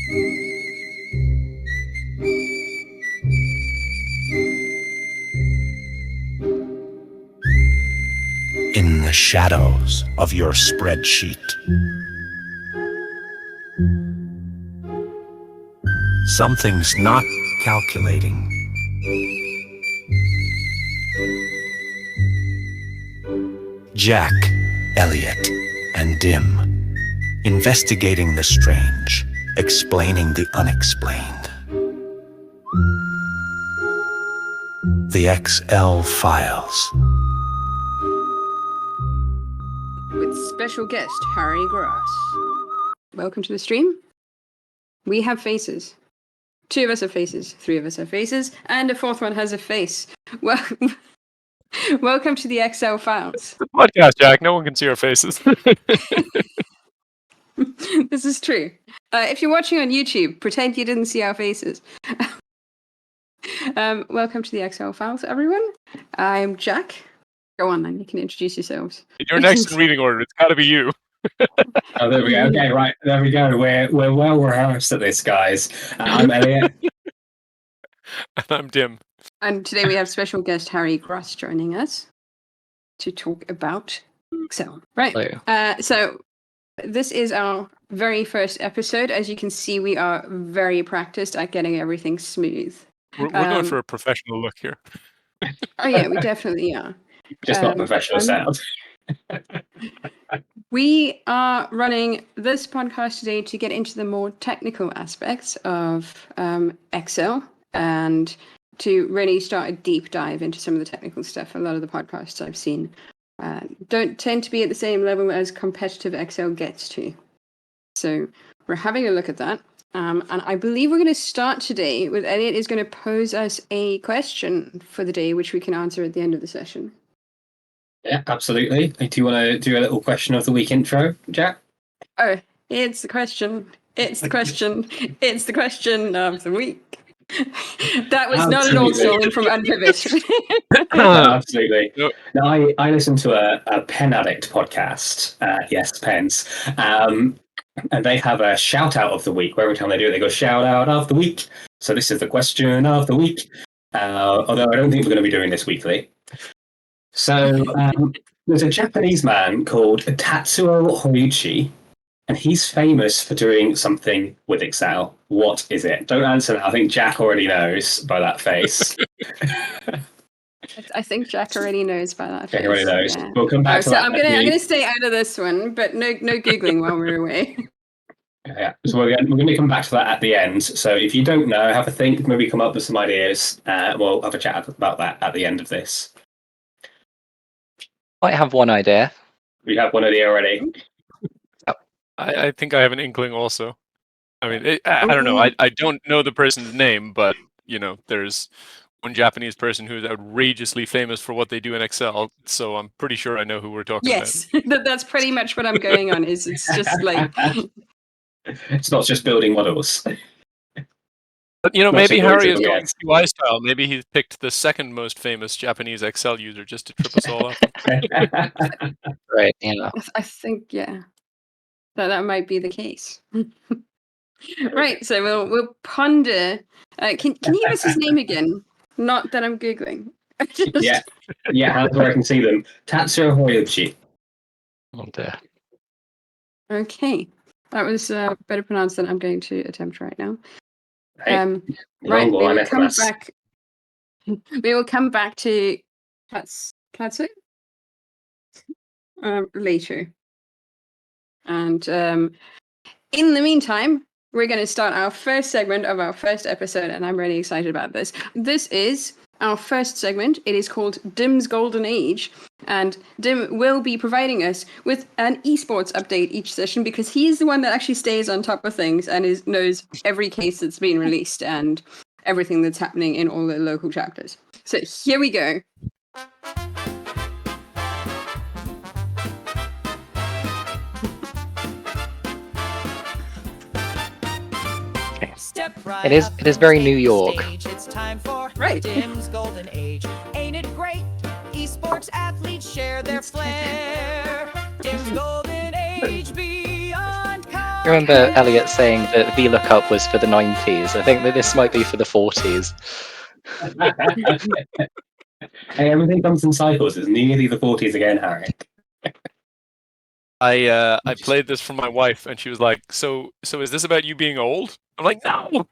In the shadows of your spreadsheet. Something's not calculating. Jaq, Elliott, and Dim, investigating the strange, explaining the unexplained. The Excelphiles. With special guest Harry Grass. Welcome to the stream. We have faces. 2 of us have faces, 3 of us have faces, and a 4th one has a face. Well, welcome to the Excelphiles. The podcast, Jack. No one can see our faces. This is true. If you're watching on YouTube, pretend you didn't see our faces. Welcome to the Excelphiles, everyone. I'm Jack. Go on, then. You can introduce yourselves. You're next in reading order. It's got to be you. Oh, there we go. Okay, right. There we go. We're well rehearsed at this, guys. I'm Elliott. And I'm Dim. And today we have special guest Harry Grass joining us to talk about Excel. Right. So this is our very first episode. As you can see, we are very practiced at getting everything smooth. We're going for a professional look here. Oh yeah, we definitely are. Just not professional sound. We are running this podcast today to get into the more technical aspects of Excel and to really start a deep dive into some of the technical stuff. A lot of the podcasts I've seen don't tend to be at the same level as competitive Excel gets to. So we're having a look at that. And I believe we're going to start today with Elliott is going to pose us a question for the day, which we can answer at the end of the session. Yeah, absolutely. Do you want to do a little question of the week intro, Jack? Oh, it's the question. It's the question. It's the question of the week. That was not an old song from Unpivot. Absolutely. No, I listen to a Pen Addict podcast. Yes, pens. And they have a shout out of the week where every time they do it, they go shout out of the week. So this is the question of the week. Although I don't think we're going to be doing this weekly. So there's a Japanese man called Tatsuo Horiuchi, and he's famous for doing something with Excel. What is it? Don't answer that. I think Jack already knows by that face. I think Jack already knows by that face. Jack already knows. Yeah. We'll come back to that. I'm gonna stay out of this one, but no googling while we're away. Yeah, so we're going to come back to that at the end. So if you don't know, have a think, maybe come up with some ideas. We'll have a chat about that at the end of this. Might have one idea. We have one idea already. I think I have an inkling also. I mean, I don't know. I don't know the person's name, but, you know, there's one Japanese person who's outrageously famous for what they do in Excel, so I'm pretty sure I know who we're talking about. Yes, that's pretty much what I'm going on. It's just like... It's not just building models. But, you know, maybe Harry is going CY style. Maybe he's picked the second most famous Japanese Excel user just to trip us all up. Right, you know. I think, yeah, that might be the case. Right, so we'll ponder. Can you give us his name again? Not that I'm googling. Yeah, that's where I can see them. Tatsuo Horiuchi. Oh dear. Okay, that was better pronounced than I'm going to attempt right now. Hey, right, we will come back. We will come back to Tatsu later. And in the meantime, we're going to start our first segment of our first episode, and I'm really excited about this. This is our first segment. It is called Dim's Golden Age, and Dim will be providing us with an eSports update each session because he's the one that actually stays on top of things and knows every case that's been released and everything that's happening in all the local chapters. So here we go. It is very New York. It's time for Right. Dim's Golden Age. Ain't it great? Esports athletes share their flair. Dim's Golden Age beyond compare. I remember Elliott saying that VLOOKUP was for the 90s. I think that this might be for the 40s. Hey, everything comes in cycles. It's nearly the 40s again, Harry. I played this for my wife, and she was like, "So is this about you being old?" I'm like, "No."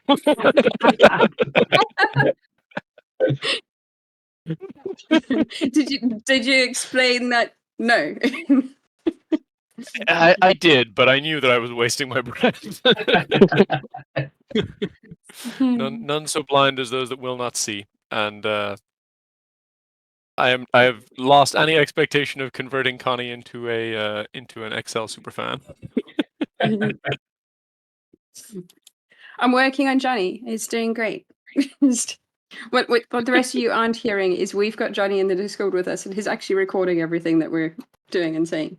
Did you explain that? No. I did, but I knew that I was wasting my breath. None so blind as those that will not see, and I have lost any expectation of converting Connie into an Excel superfan. I'm working on Johnny. He's doing great. What the rest of you aren't hearing is we've got Johnny in the Discord with us, and he's actually recording everything that we're doing and saying.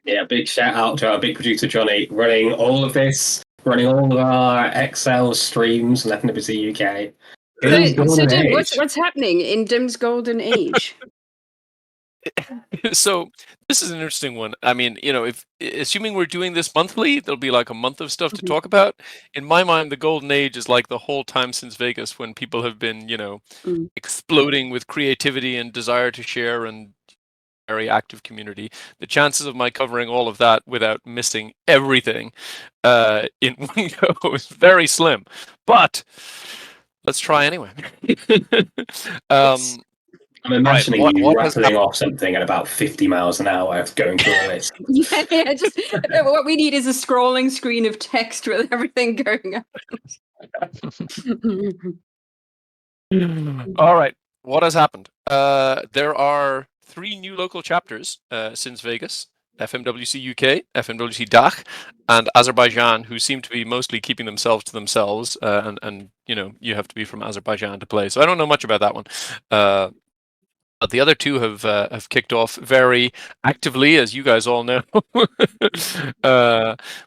Yeah, big shout out to our big producer Johnny, running all of this, running all of our Excel streams on FNWC UK. So Dim, what's happening in Dim's golden age? So this is an interesting one. I mean, if assuming we're doing this monthly, there'll be like a month of stuff to talk about. In my mind, the golden age is like the whole time since Vegas, when people have been, exploding with creativity and desire to share and very active community. The chances of my covering all of that without missing everything in one go is very slim. But let's try anyway. I'm imagining you rattling off something at about 50 miles an hour going through all this. Yeah, just what we need is a scrolling screen of text with everything going on. All right, what has happened? There are 3 new local chapters since Vegas: FMWC UK, FMWC Jaq, and Azerbaijan, who seem to be mostly keeping themselves to themselves. And you have to be from Azerbaijan to play. So I don't know much about that one. But the other 2 have kicked off very actively, as you guys all know.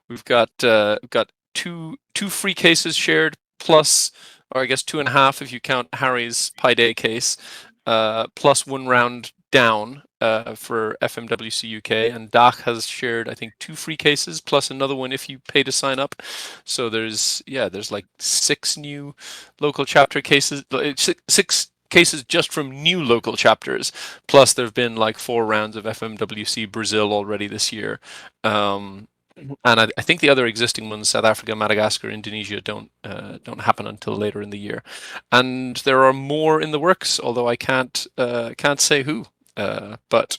We've got 2 free cases shared, plus, or I guess 2.5 if you count Harry's Pi Day case, plus 1 round down for FMWC UK, and Jaq has shared, I think, 2 free cases plus another one if you pay to sign up. So there's like 6 new local chapter cases, 6 cases just from new local chapters, plus there have been like 4 rounds of FMWC Brazil already this year, and I think the other existing ones, South Africa, Madagascar, Indonesia, don't happen until later in the year, and there are more in the works, although I can't say who, but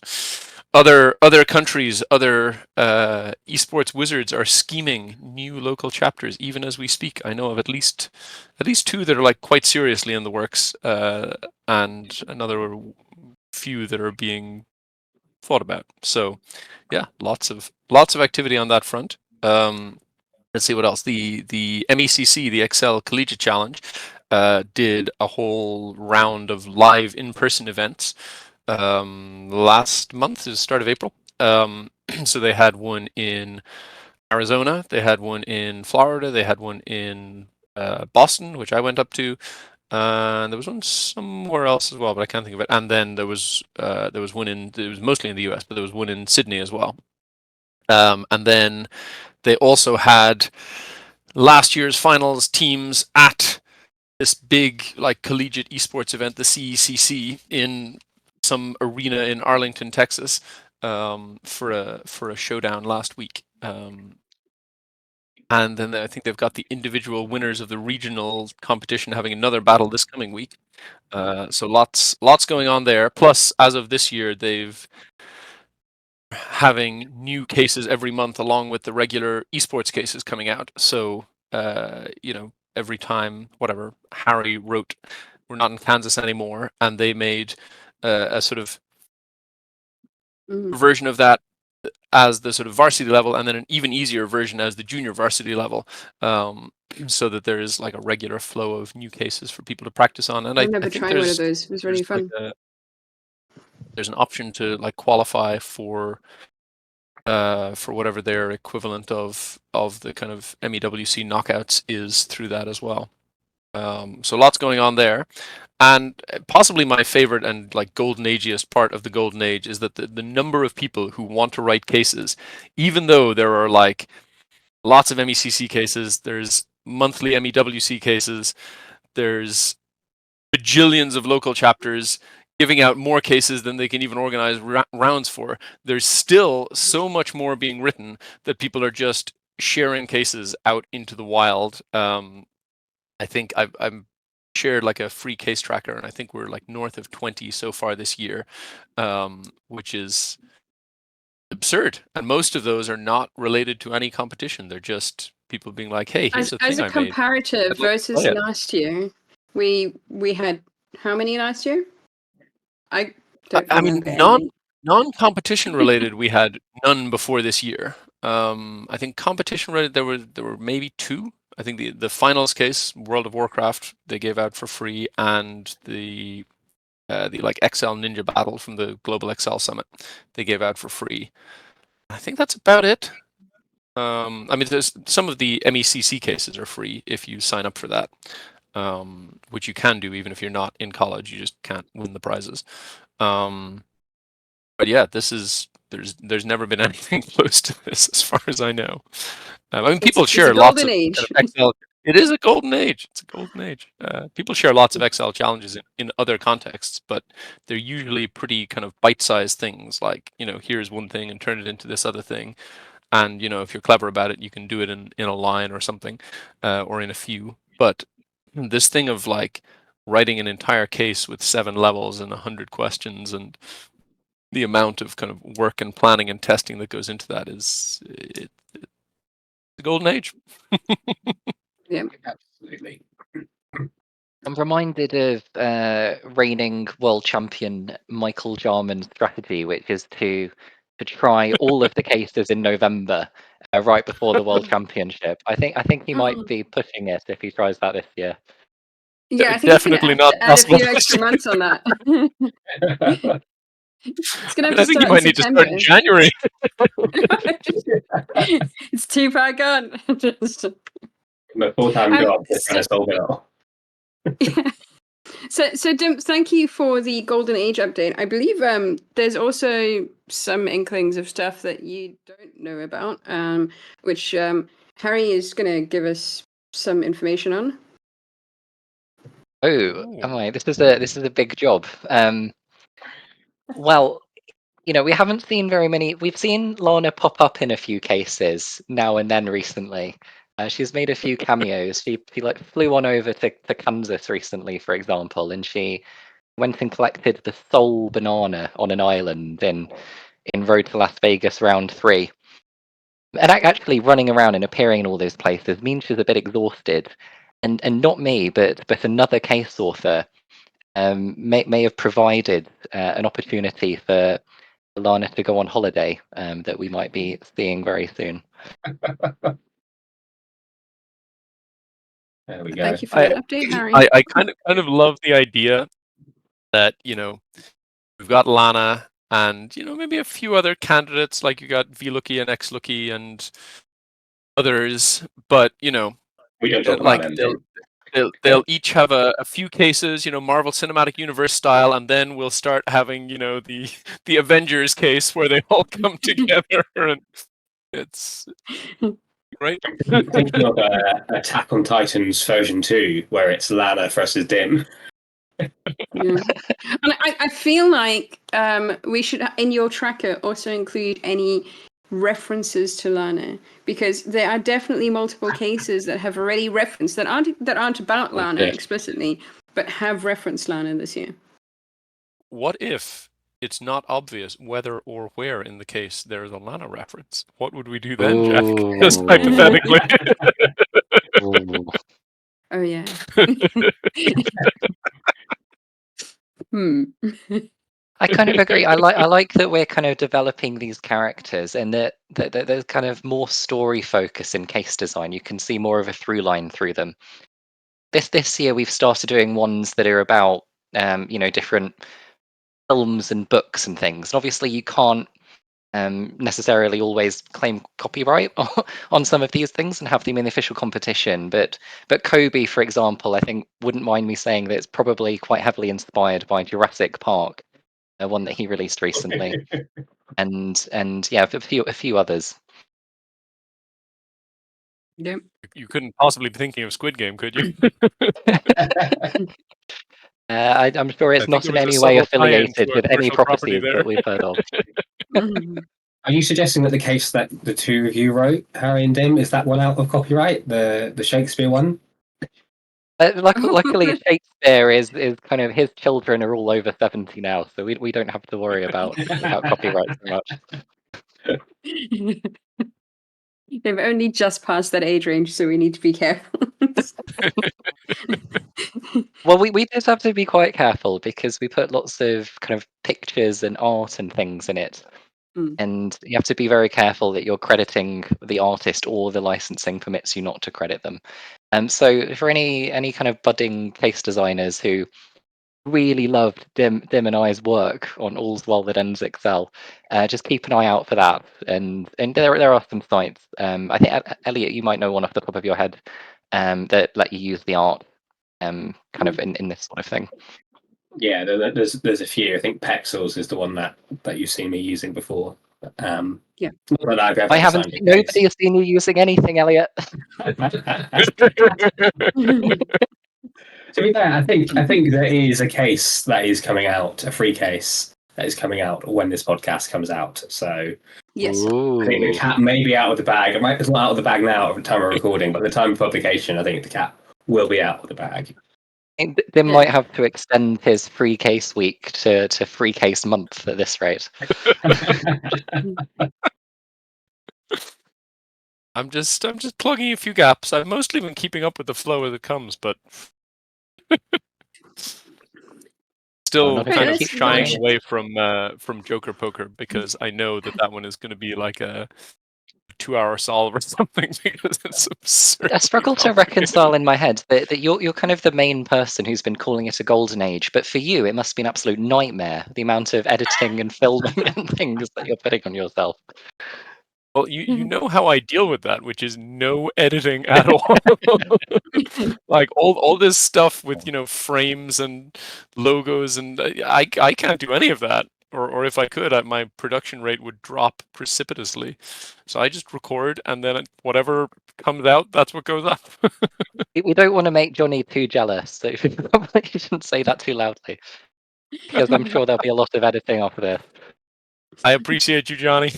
other countries, other esports wizards are scheming new local chapters even as we speak. I know of at least 2 that are like quite seriously in the works, and another few that are being thought about. So yeah, lots of activity on that front. Let's see what else. The MECC, the Excel Collegiate Challenge, did a whole round of live in-person events last month, the start of April. So they had one in Arizona, they had one in Florida, they had one in Boston, which I went up to, and there was one somewhere else as well, but I can't think of it. And then there was one it was mostly in the US, but there was one in Sydney as well. And then they also had last year's finals teams at this big like collegiate esports event, the CECC, in some arena in Arlington, Texas, for a showdown last week. And then I think they've got the individual winners of the regional competition having another battle this coming week. So lots going on there. Plus, as of this year, they've having new cases every month along with the regular esports cases coming out. So every time, whatever, Harry wrote, "We're not in Kansas anymore," and they made a sort of version of that as the sort of varsity level, and then an even easier version as the junior varsity level, so that there is like a regular flow of new cases for people to practice on. And I remember trying one of those. It was really fun. There's an option to like qualify for whatever their equivalent of the kind of MEWC knockouts is through that as well. So lots going on there. And possibly my favorite and like golden ageiest part of the golden age is that the number of people who want to write cases, even though there are like lots of MECC cases. There's monthly MEWC cases. There's bajillions of local chapters giving out more cases than they can even organize rounds for. There's still so much more being written that people are just sharing cases out into the wild. I think I've shared like a free case tracker, and I think we're like north of 20 so far this year, which is absurd. And most of those are not related to any competition. They're just people being like, "Hey, here's a As thing a I made. comparative I'd like to versus play it." last year, we had how many last year? I don't I mean, remember any. non-competition related, we had none before this year. I think competition related, there were maybe 2. I think the finals case, World of Warcraft, they gave out for free, and the like Excel Ninja Battle from the Global Excel Summit, they gave out for free. I think that's about it. I mean, there's some of the MECC cases are free if you sign up for that, which you can do even if you're not in college. You just can't win the prizes. But yeah, there's never been anything close to this as far as I know. I mean, people It's share a lots golden of age. kind of Excel. It is a golden age. It's a golden age. People share lots of Excel challenges in other contexts, but they're usually pretty kind of bite-sized things like, here's one thing and turn it into this other thing. And, if you're clever about it, you can do it in a line or something, or in a few. But this thing of like writing an entire case with 7 levels and 100 questions, and the amount of kind of work and planning and testing that goes into that it's the golden age. Yeah. Absolutely. I'm reminded of reigning world champion Michael Jarman's strategy, which is to try all of the cases in November, right before the world championship. I think he might be pushing it if he tries that this year. Yeah, I think he's Definitely going not to add a possible. few extra months on that. It's going to have to I think you start in might need to September. start in January. It's too far gone. My full-time job is so- trying to solve it all. So Dim, thank you for the Golden Age update. I believe there's also some inklings of stuff that you don't know about, which Harry is going to give us some information on. Oh, my! This is a big job. Well, we haven't seen very many. We've seen Lana pop up in a few cases now and then recently. She's made a few cameos. She like flew on over to Kansas recently, for example, and she went and collected the Soul Banana on an island in Road to Las Vegas Round 3. And actually running around and appearing in all those places means she's a bit exhausted. And not me, but another case author may have provided an opportunity for Lana to go on holiday that we might be seeing very soon. There we go. Thank you for that update, Harry. I kind of love the idea that we've got Lana and maybe a few other candidates, like you got Vlookie and Xlookie and others, but we don't talk like about them. they'll each have a few cases, Marvel Cinematic Universe style, and then we'll start having the Avengers case where they all come together, and it's right. Thinking of Attack on Titans version 2, where it's Lana versus Dim. Yeah. And I feel like we should, in your tracker, also include any references to Lana, because there are definitely multiple cases that have already referenced that aren't about Lana explicitly, but have referenced Lana this year. What if it's not obvious whether or where in the case there is a Lana reference? What would we do then, Jaq? Just hypothetically. Oh yeah. I kind of agree. I like that we're kind of developing these characters, and that there's kind of more story focus in case design. You can see more of a through line through them. This year we've started doing ones that are about different films and books and things. And obviously you can't necessarily always claim copyright on some of these things and have them in the official competition. But Kobe, for example, I think wouldn't mind me saying that it's probably quite heavily inspired by Jurassic Park, one that he released recently, and yeah, a few others. Yep. You couldn't possibly be thinking of Squid Game, could you? I'm sure I it's think not there in was a any way subtle tie-in affiliated to a with any commercial property properties there. that we've heard of. Are you suggesting that the case that the two of you wrote, Harry and Dim, is that one out of copyright? The Shakespeare one? Luckily, Shakespeare is kind of his children are all over 70 now, so we don't have to worry about copyright so much. They've only just passed that age range, so we need to be careful. Well, we did have to be quite careful because we put lots of kind of pictures and art and things in it. Mm. And you have to be very careful that you're crediting the artist or the licensing permits you not to credit them. So for any kind of budding case designers who really loved Dim and I's work on All's Well That Ends Excel, just keep an eye out for that. And there are some sites. I think Elliott, you might know one off the top of your head that let you use the art kind of in this sort of thing. Yeah, there's a few. I think Pexels is the one that you've seen me using before. Yeah. Not that I've ever I haven't. signed a Nobody case. has seen you using anything, Elliott. To be fair, I think there is a case that is coming out, a free case that is coming out when this podcast comes out. So Yes. I think the cat may be out of the bag. It's not out of the bag now at the time of recording, but at the time of publication, I think the cat will be out of the bag. Dim might have to extend his free case week to free case month at this rate. I'm just plugging a few gaps. I've mostly been keeping up with the flow as it comes, but still not kind of keep shying going. away from Joker Poker because I know that one is going to be like a 2-hour solve or something because it's absurd. I struggle to reconcile in my head that you're kind of the main person who's been calling it a golden age, but for you it must be an absolute nightmare, the amount of editing and filming and things that you're putting on yourself. Well, you know how I deal with that, which is no editing at all. Like all this stuff with frames and logos, and I can't do any of that. Or if I could, my production rate would drop precipitously. So I just record, and then whatever comes out, that's what goes up. We don't want to make Johnny too jealous, so you probably shouldn't say that too loudly, because I'm sure there'll be a lot of editing off of this. I appreciate you, Johnny.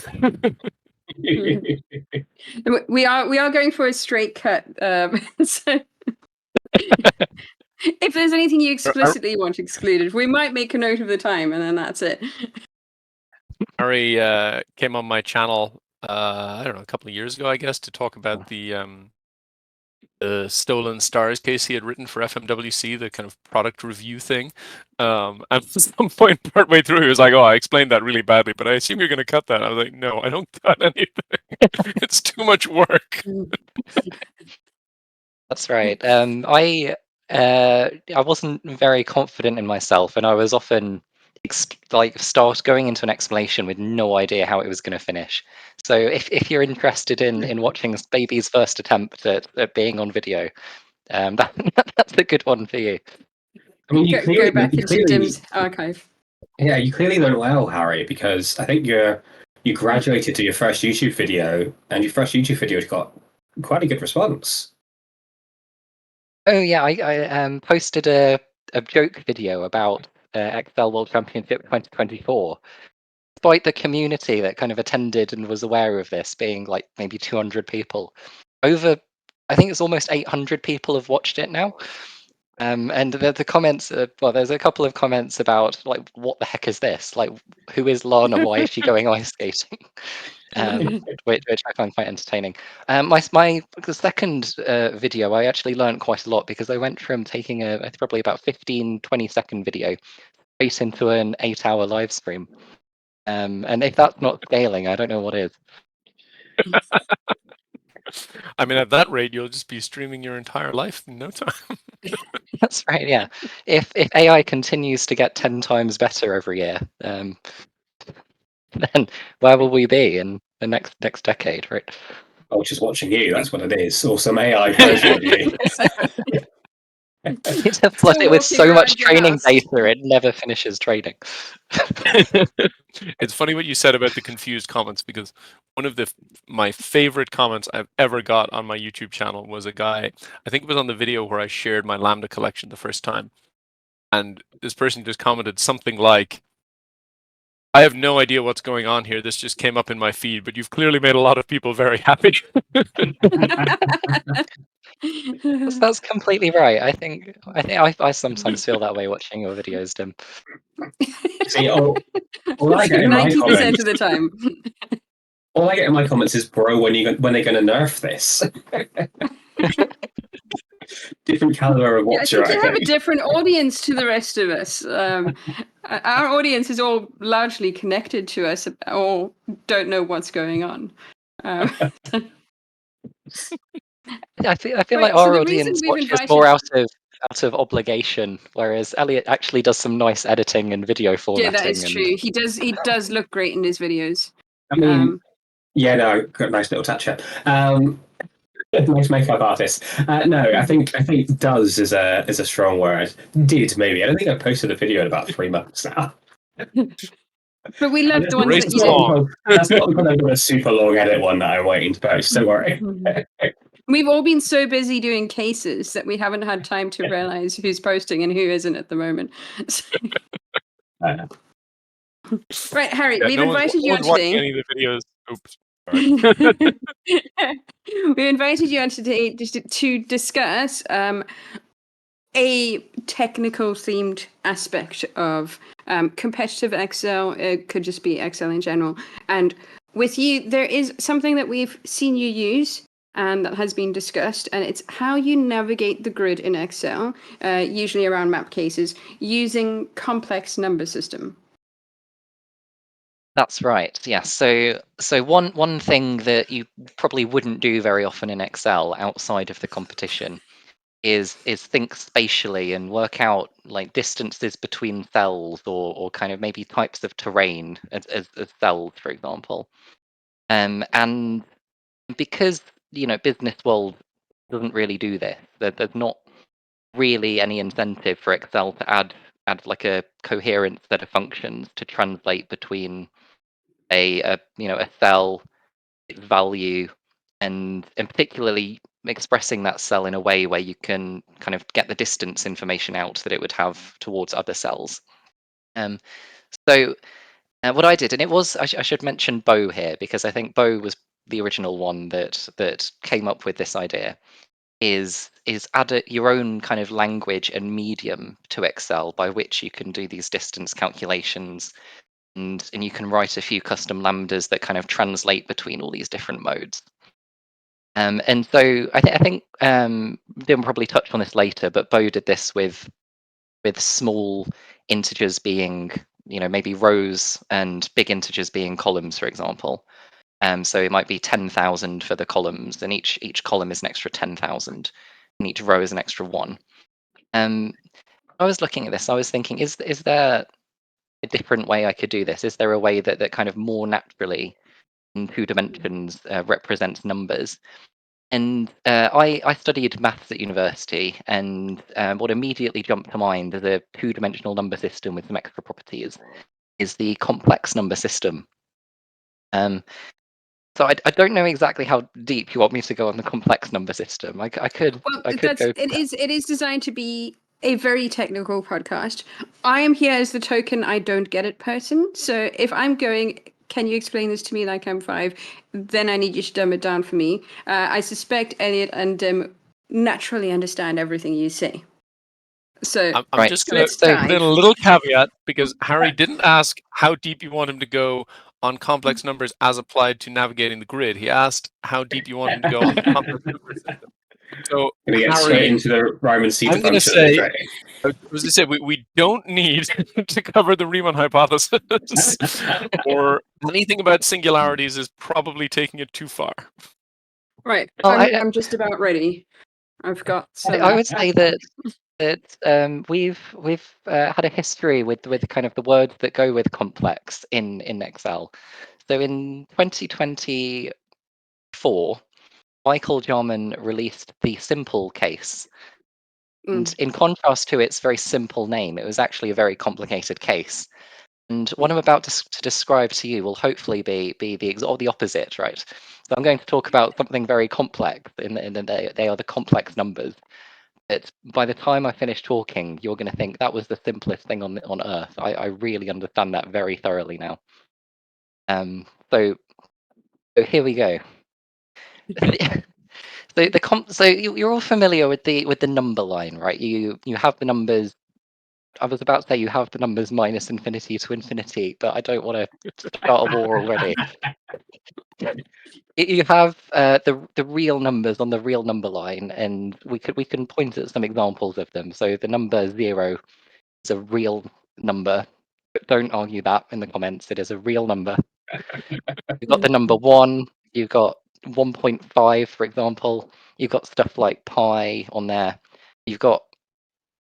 We are going for a straight cut. So if there's anything you explicitly want excluded, we might make a note of the time, and then that's it. Harry came on my channel, I don't know, a couple of years ago, I guess, to talk about the Stolen Stars case he had written for FMWC, the kind of product review thing. And at some point, partway through, he was like, "Oh, I explained that really badly, but I assume you're going to cut that." I was like, "No, I don't cut anything. It's too much work." That's right. I wasn't very confident in myself, and I was often start going into an explanation with no idea how it was going to finish. So if you're interested in watching Baby's first attempt at being on video, that's a good one for you. I mean, Go back into Dim's archive. Yeah, you clearly learned well, Harry, because I think you graduated to your first YouTube video, and your first YouTube video got quite a good response. Oh yeah, I posted a joke video about Excel World Championship 2024. Despite the community that kind of attended and was aware of this being like maybe 200 people, I think it's almost 800 people have watched it now. And the comments, well, there's a couple of comments about like, what the heck is this? Like, who is Lon and why is she going ice skating? Which I find quite entertaining. The second video, I actually learned quite a lot because I went from taking a probably about 15-20 second video straight into an 8-hour live stream. And if that's not scaling, I don't know what is. I mean, at that rate, you'll just be streaming your entire life in no time. That's right. Yeah. If AI continues to get 10 times better every year, then where will we be in the next decade, right? I was just watching you. That's what it is, or some AI version of you. It's to flood Still it with walking so much around your training house. data, it never finishes training. It's funny what you said about the confused comments, because one of my favorite comments I've ever got on my YouTube channel was a guy, I think it was on the video where I shared my Lambda collection the first time, and this person just commented something like, I have no idea what's going on here. This just came up in my feed, but you've clearly made a lot of people very happy. That's completely right. I sometimes feel that way watching your videos, Dim. See, all I get in my 90% comments, of the time. all I get in my comments is, "Bro, when they're going to nerf this?" Different caliber of Yeah, I watcher, think you have a think. different audience to the rest of us. Our audience is all largely connected to us, or don't know what's going on. I feel Right, like so our the reason audience we've watches invited more out of obligation, whereas Elliott actually does some nice editing and video yeah, formatting. that is true. He does look great in his videos. I mean, yeah, no, got a nice little touch up. Nice makeup artist. No, I think "does" is a strong word. Did maybe? I don't think I've posted a video in about 3 months now. But we love the ones Race that is you long. That's not because I've got a super long edit one that I'm waiting to post. Don't worry. did. We've all been so busy doing cases that we haven't had time to realize who's posting and who isn't at the moment. Right, Harry, Yeah, we've no one's invited you on watching today. any of the videos. Oops. Sorry. We invited you on today just to discuss a technical themed aspect of competitive Excel. It could just be Excel in general. And with you, there is something that we've seen you use and that has been discussed, and it's how you navigate the grid in Excel, usually around map cases, using complex number system. That's right. Yeah. So one thing that you probably wouldn't do very often in Excel outside of the competition is think spatially and work out like distances between cells, or kind of maybe types of terrain as cells, for example. And because business world doesn't really do this, there's not really any incentive for Excel to add like a coherent set of functions to translate between a cell, its value, and particularly expressing that cell in a way where you can kind of get the distance information out that it would have towards other cells. Um, so what I did, and it was I should mention Bo here, because I think Bo was the original one that came up with this idea. Is add your own kind of language and medium to Excel by which you can do these distance calculations, and you can write a few custom lambdas that kind of translate between all these different modes. And so I think Dim probably touched on this later, but Bo did this with small integers being maybe rows and big integers being columns, for example. So it might be 10,000 for the columns, and each column is an extra 10,000, and each row is an extra 1. I was looking at this, I was thinking, is there a different way I could do this? Is there a way that kind of more naturally in 2 dimensions represents numbers? And I studied maths at university, and what immediately jumped to mind as a 2-dimensional number system with some extra properties is the complex number system. So I don't know exactly how deep you want me to go on the complex number system. I could Well, go. it is designed to be a very technical podcast. I am here as the token I don't get it person. So if I'm going, can you explain this to me like I'm 5? Then I need you to dumb it down for me. I suspect Elliot and Dim naturally understand everything you say. So I'm Right. just so going let's to put in dive. a little caveat, because Harry didn't ask how deep you want him to go on complex numbers as applied to navigating the grid. He asked how deep you want him to go on the complex number system. So, Gonna get straight Harry, into the Riemann Zeta I'm going to function of this, say, right? I was going to say, we don't need to cover the Riemann hypothesis, or anything about singularities is probably taking it too far. Right. Well, I'm just about ready. I've got some. I would say that we've had a history with kind of the words that go with complex in Excel. So in 2024, Michael Jarman released the simple case, And in contrast to its very simple name, it was actually a very complicated case. And what I'm about to describe to you will hopefully be the opposite, right? So I'm going to talk about something very complex, and they are the complex numbers. But by the time I finish talking, you're going to think that was the simplest thing on Earth. I really understand that very thoroughly now. So here we go. So you're all familiar with the number line, right? You have the numbers. I was about to say you have the numbers minus infinity to infinity, but I don't want to start a war already. You have the real numbers on the real number line, and we can point at some examples of them. So the number 0 is a real number. But don't argue that in the comments. It is a real number. You've got the number 1. You've got 1.5, for example. You've got stuff like pi on there. You've got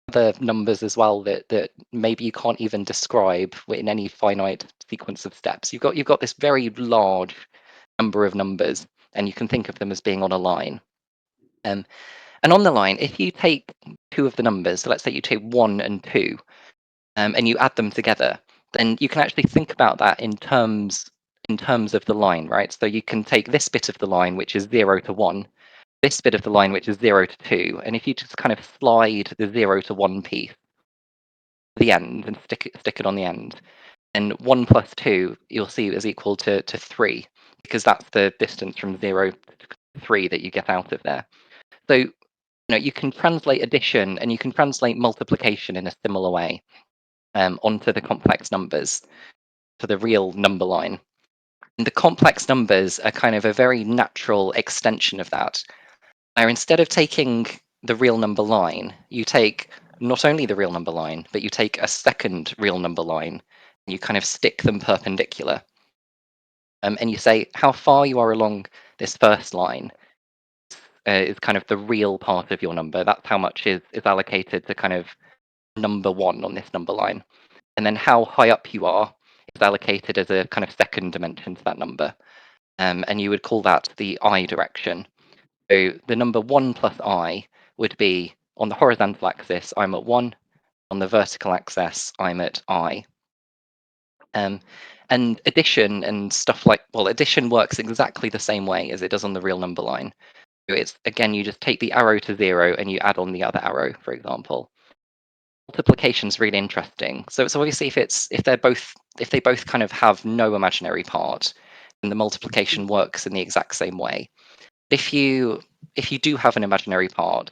other numbers as well that maybe you can't even describe in any finite sequence of steps. You've got this very large number of numbers, and you can think of them as being on a line. And on the line, if you take two of the numbers, so let's say you take 1 and 2, and you add them together, then you can actually think about that in terms of the line, right? So you can take this bit of the line, which is 0 to 1, this bit of the line, which is 0 to 2, and if you just kind of slide the 0 to 1 piece to the end and stick it on the end, and 1 plus 2 you'll see is equal to 3, because that's the distance from 0 to 3 that you get out of there. So you can translate addition and you can translate multiplication in a similar way onto the complex numbers, to the real number line. And the complex numbers are kind of a very natural extension of that. Now, instead of taking the real number line, you take not only the real number line, but you take a second real number line, and you kind of stick them perpendicular. And you say how far you are along this first line is kind of the real part of your number. That's how much is allocated to kind of number 1 on this number line. And then how high up you are is allocated as a kind of second dimension to that number. And you would call that the I direction. So the number 1 plus I would be on the horizontal axis, I'm at 1. On the vertical axis, I'm at I. And addition and stuff like, well, addition works exactly the same way as it does on the real number line. So it's, again, you just take the arrow to 0 and you add on the other arrow, for example. Multiplication is really interesting. So obviously if they both kind of have no imaginary part, then the multiplication works in the exact same way. If you do have an imaginary part,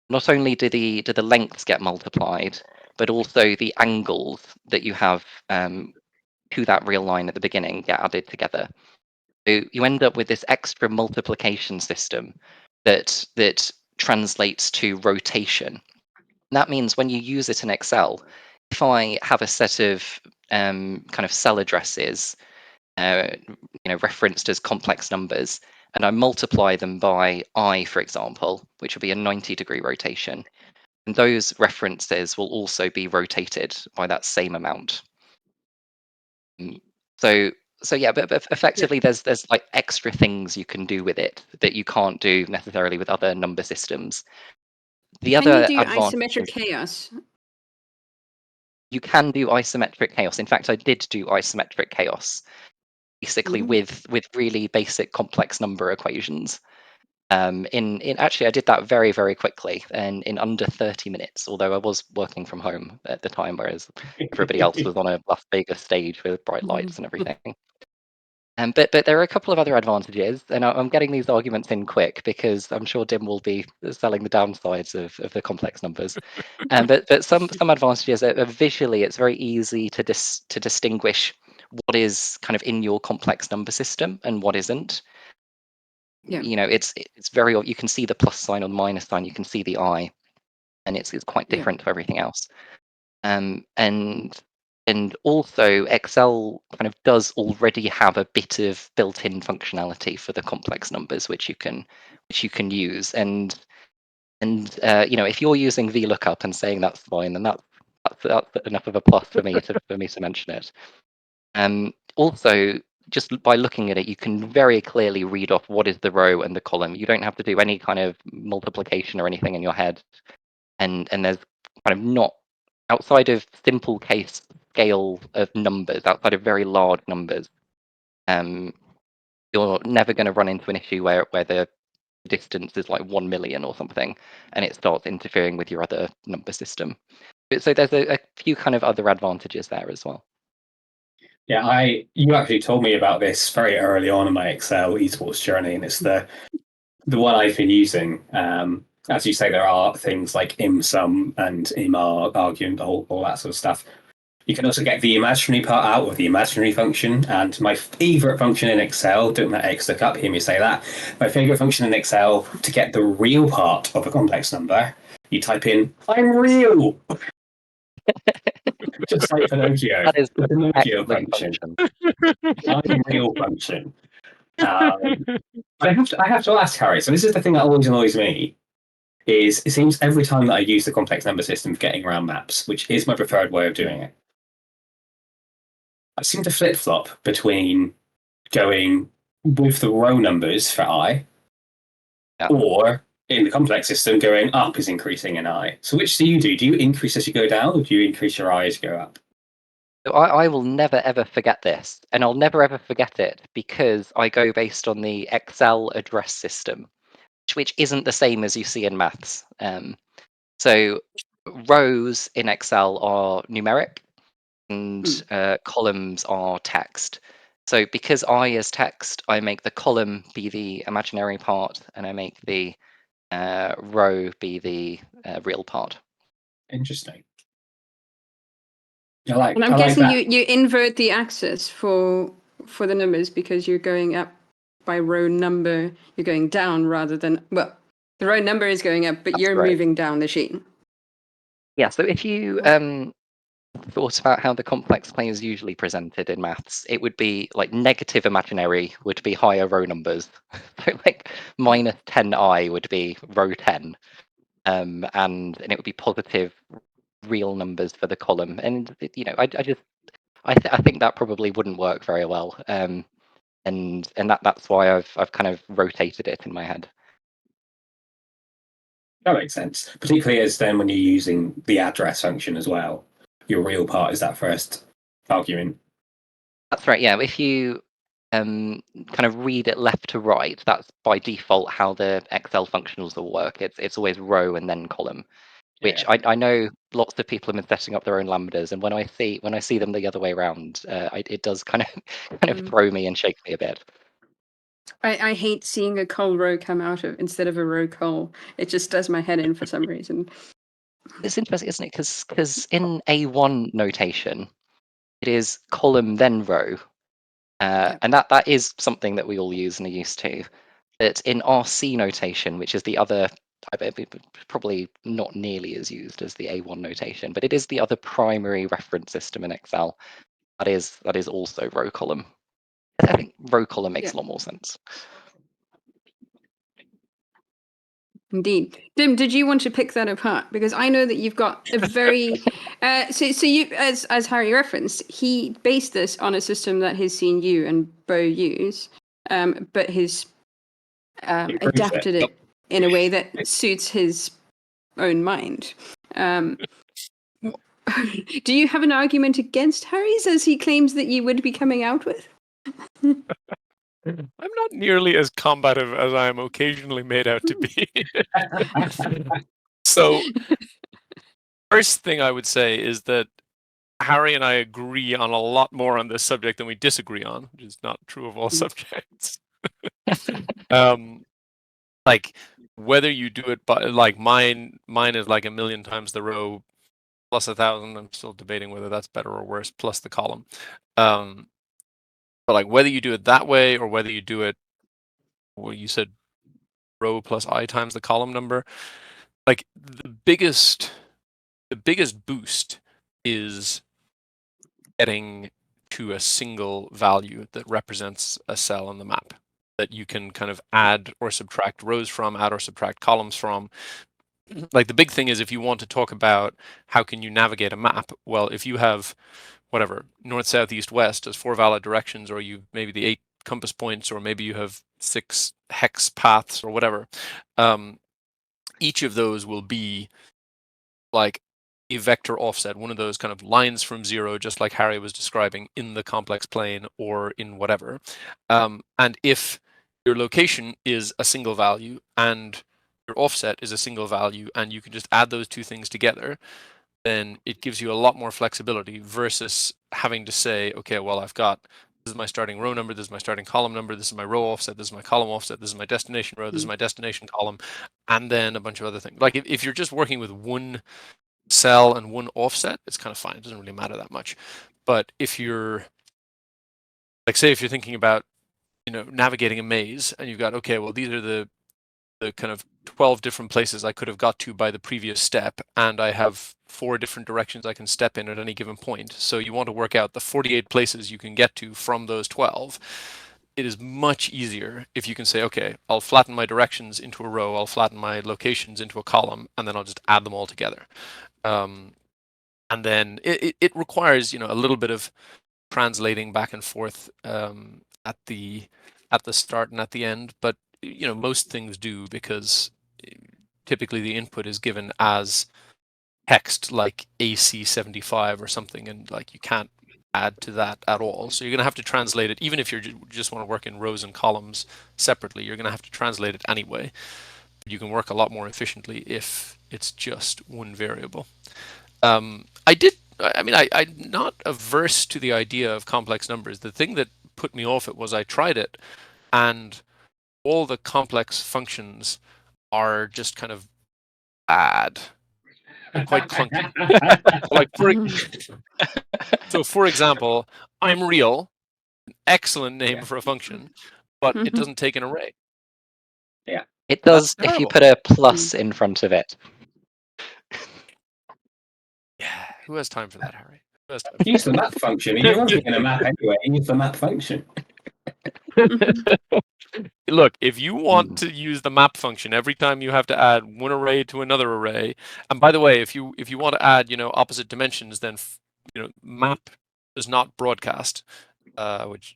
not only do the lengths get multiplied, but also the angles that you have to that real line at the beginning get added together. So you end up with this extra multiplication system that translates to rotation. That means when you use it in Excel, if I have a set of kind of cell addresses, referenced as complex numbers, and I multiply them by I, for example, which will be a 90-degree rotation, and those references will also be rotated by that same amount. So yeah, but effectively, there's like extra things you can do with it that you can't do necessarily with other number systems. The Can you other do advantage, isometric chaos? you can do isometric chaos. In fact, I did do isometric chaos, basically with really basic complex number equations. Actually, I did that very, very quickly and in under 30 minutes, although I was working from home at the time, whereas everybody else was on a Las Vegas stage with bright lights and everything. But there are a couple of other advantages, and I'm getting these arguments in quick because I'm sure Dim will be selling the downsides of the complex numbers. But some advantages are visually, it's very easy to distinguish what is kind of in your complex number system and what isn't. Yeah. It's very, you can see the plus sign or the minus sign, you can see the I, and it's quite different to everything else. And also Excel kind of does already have a bit of built-in functionality for the complex numbers, which you can use. And if you're using VLOOKUP and saying that's fine, then that's enough of a plus for me to mention it. Also, just by looking at it, you can very clearly read off what is the row and the column. You don't have to do any kind of multiplication or anything in your head. and there's kind of not outside of simple case scale of numbers, outside of very large numbers, you're never going to run into an issue where the distance is like 1 million or something, and it starts interfering with your other number system. So there's a few kind of other advantages there as well. Yeah, you actually told me about this very early on in my Excel esports journey, and it's the one I've been using. As you say, there are things like imsum and imarg, and all that sort of stuff. You can also get the imaginary part out with the imaginary function. And my favorite function in Excel, don't let Xlookup hear me say that. My favorite function in Excel to get the real part of a complex number, you type in "I'm real," just like Pinocchio. That is The Pinocchio excellent function. function. I'm real function. I have to ask Harry. So this is the thing that always annoys me. Is it seems every time that I use the complex number system for getting around maps, which is my preferred way of doing it, I seem to flip flop between going with the row numbers for I, or in the complex system, going up is increasing in I. So which do you do? Do you increase as you go down, or do you increase your I as you go up? So I will never ever forget this, and I'll never ever forget it because I go based on the Excel address system, which isn't the same as you see in maths. So rows in Excel are numeric, and columns are text. So because I is text, I make the column be the imaginary part, and I make the row be the real part. Interesting. And I'm I guessing like that. you invert the axis for the numbers because you're going up by row number. You're going down rather than the row number is going up, but That's you're right. moving down the sheet. Yeah. So if you thought about how the complex plane is usually presented in maths, it would be like negative imaginary would be higher row numbers. So like minus 10i would be row 10, and it would be positive real numbers for the column. And I think that probably wouldn't work very well. And that's why I've kind of rotated it in my head. That makes sense, particularly as then when you're using the address function as well. Your real part is that first argument. That's right. Yeah. If you kind of read it left to right, that's by default how the Excel functionals will work. It's always row and then column, which Yeah. I know lots of people have been setting up their own lambdas, and when I see them the other way around, it does kind of throw me and shake me a bit. I hate seeing a col row come out of instead of a row col. It just does my head in for some reason. It's interesting, isn't it? Because in A1 notation, it is column then row, and that is something that we all use and are used to. But in RC notation, which is the other, probably not nearly as used as the A1 notation, but it is the other primary reference system in Excel. That is also row column. I think row column makes a lot more sense. Indeed. Dim, did you want to pick that apart? Because I know that you've got a very so you as Harry referenced, he based this on a system that he's seen you and Bo use, but he's adapted it in a way that suits his own mind. Do you have an argument against Harry's as he claims that you would be coming out with? I'm not nearly as combative as I am occasionally made out to be. So, first thing I would say is that Harry and I agree on a lot more on this subject than we disagree on, which is not true of all subjects. Like whether you do it by like mine is like 1,000,000 times the row plus 1,000. I'm still debating whether that's better or worse, plus the column. But like whether you do it that way or whether you do it, well, you said row plus I times the column number. Like the biggest boost is getting to a single value that represents a cell on the map that you can kind of add or subtract rows from, add or subtract columns from. Like the big thing is if you want to talk about how can you navigate a map, well, if you have whatever, north, south, east, west as 4 valid directions, or you maybe the 8 compass points, or maybe you have 6 hex paths or whatever, each of those will be like a vector offset, one of those kind of lines from zero, just like Harry was describing, in the complex plane or in whatever. And if your location is a single value and your offset is a single value, and you can just add those two things together, then it gives you a lot more flexibility versus having to say, okay, well, I've got, this is my starting row number, this is my starting column number, this is my row offset, this is my column offset, this is my destination row, this is my destination column, and then a bunch of other things. Like if you're just working with one cell and one offset, it's kind of fine. It doesn't really matter that much. But if you're, like, say if you're thinking about, navigating a maze, and you've got, okay, well, these are the kind of 12 different places I could have got to by the previous step, and I have 4 different directions I can step in at any given point. So you want to work out the 48 places you can get to from those 12. It is much easier if you can say, okay, I'll flatten my directions into a row, I'll flatten my locations into a column, and then I'll just add them all together. And then it requires, a little bit of translating back and forth at the start and at the end, but most things do, because typically the input is given as text, like AC75 or something, and like you can't add to that at all. So you're going to have to translate it, even if you just want to work in rows and columns separately, you're going to have to translate it anyway. You can work a lot more efficiently if it's just one variable. I'm not averse to the idea of complex numbers. The thing that put me off it was I tried it, and all the complex functions are just kind of bad and quite clunky. So for example, I'm real, an excellent name for a function, but it doesn't take an array. Yeah. It does if you put a plus in front of it. Yeah, who has time for that, Harry? Who has time Use the map function. You want in a map anyway. Use the map function. Look, if you want to use the map function every time you have to add one array to another array, and by the way, if you want to add opposite dimensions, then map does not broadcast, which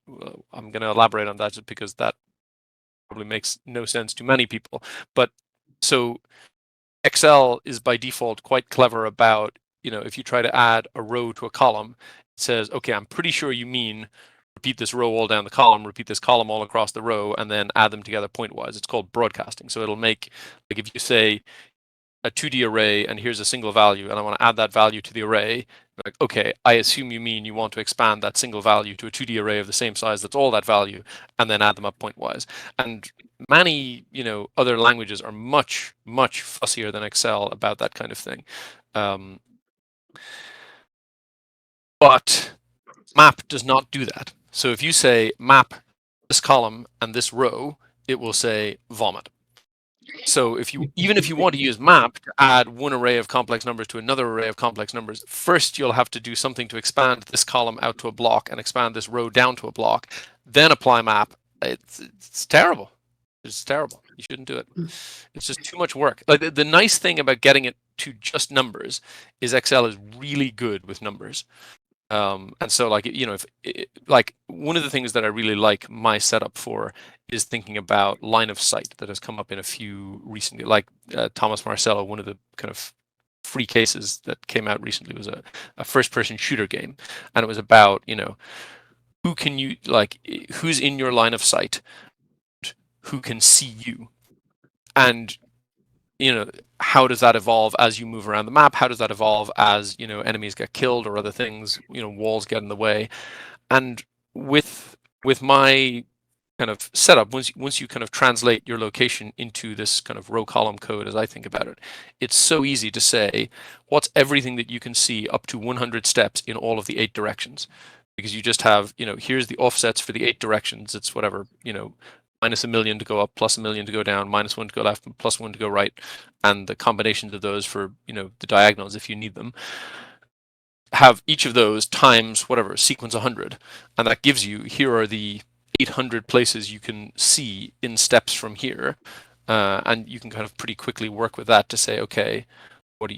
I'm going to elaborate on that just because that probably makes no sense to many people. But so Excel is by default quite clever about, if you try to add a row to a column, it says, okay, I'm pretty sure you mean repeat this row all down the column, repeat this column all across the row, and then add them together pointwise. It's called broadcasting. So it'll make, like if you say a 2D array and here's a single value and I want to add that value to the array, like, okay, I assume you mean you want to expand that single value to a 2D array of the same size that's all that value, and then add them up pointwise. And many, other languages are much, much fussier than Excel about that kind of thing. But map does not do that. So if you say map this column and this row, it will say vomit. So even if you want to use map to add one array of complex numbers to another array of complex numbers, first you'll have to do something to expand this column out to a block and expand this row down to a block, then apply map. It's terrible. It's terrible. You shouldn't do it. It's just too much work. Like the nice thing about getting it to just numbers is Excel is really good with numbers. And so like one of the things that I really like my setup for is thinking about line of sight that has come up in a few recently, like Thomas Marcello, one of the kind of free cases that came out recently was a first person shooter game. And it was about, who's in your line of sight, who can see you, and how does that evolve as you move around the map? How does that evolve as enemies get killed or other things, walls get in the way? And with my kind of setup, once you kind of translate your location into this kind of row column code, as I think about it, it's so easy to say what's everything that you can see up to 100 steps in all of the 8 directions, because you just have here's the offsets for the 8 directions. It's whatever minus 1 million to go up, plus 1 million to go down, minus 1 to go left, plus 1 to go right, and the combinations of those for the diagonals if you need them. Have each of those times whatever, sequence 100, and that gives you, here are the 800 places you can see in steps from here, and you can kind of pretty quickly work with that to say, okay, what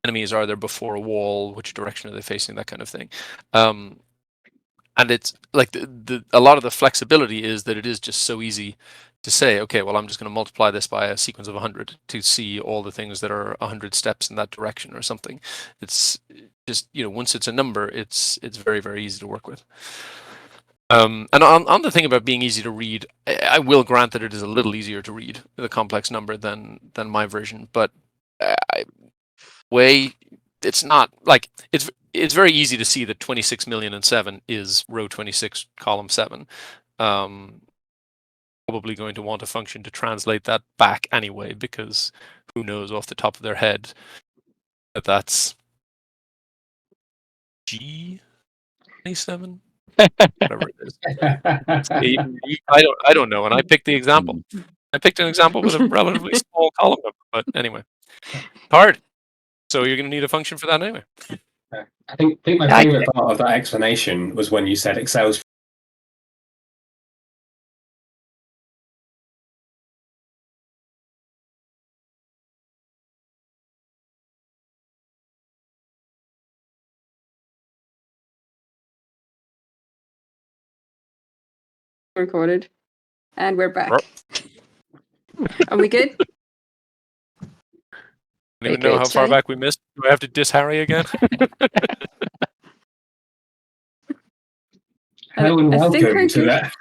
enemies are there before a wall, which direction are they facing, that kind of thing. And it's like a lot of the flexibility is that it is just so easy to say, okay, well, I'm just going to multiply this by a sequence of 100 to see all the things that are 100 steps in that direction or something. It's just, once it's a number, it's very, very easy to work with. And on the thing about being easy to read, I will grant that it is a little easier to read the complex number than my version, but it's not like it's very easy to see that 26,000,007 is row 26, column 7. Probably going to want a function to translate that back anyway, because who knows off the top of their head that that's G27, whatever it is. I don't know, and I picked the example. I picked an example with a relatively small column number, but anyway, hard. So you're going to need a function for that anyway. I think my favorite part of that explanation was when you said Excel's Recorded. And we're back. Are we good? Anyone know how far back we missed? Do I have to diss Harry again? Hello and welcome to that.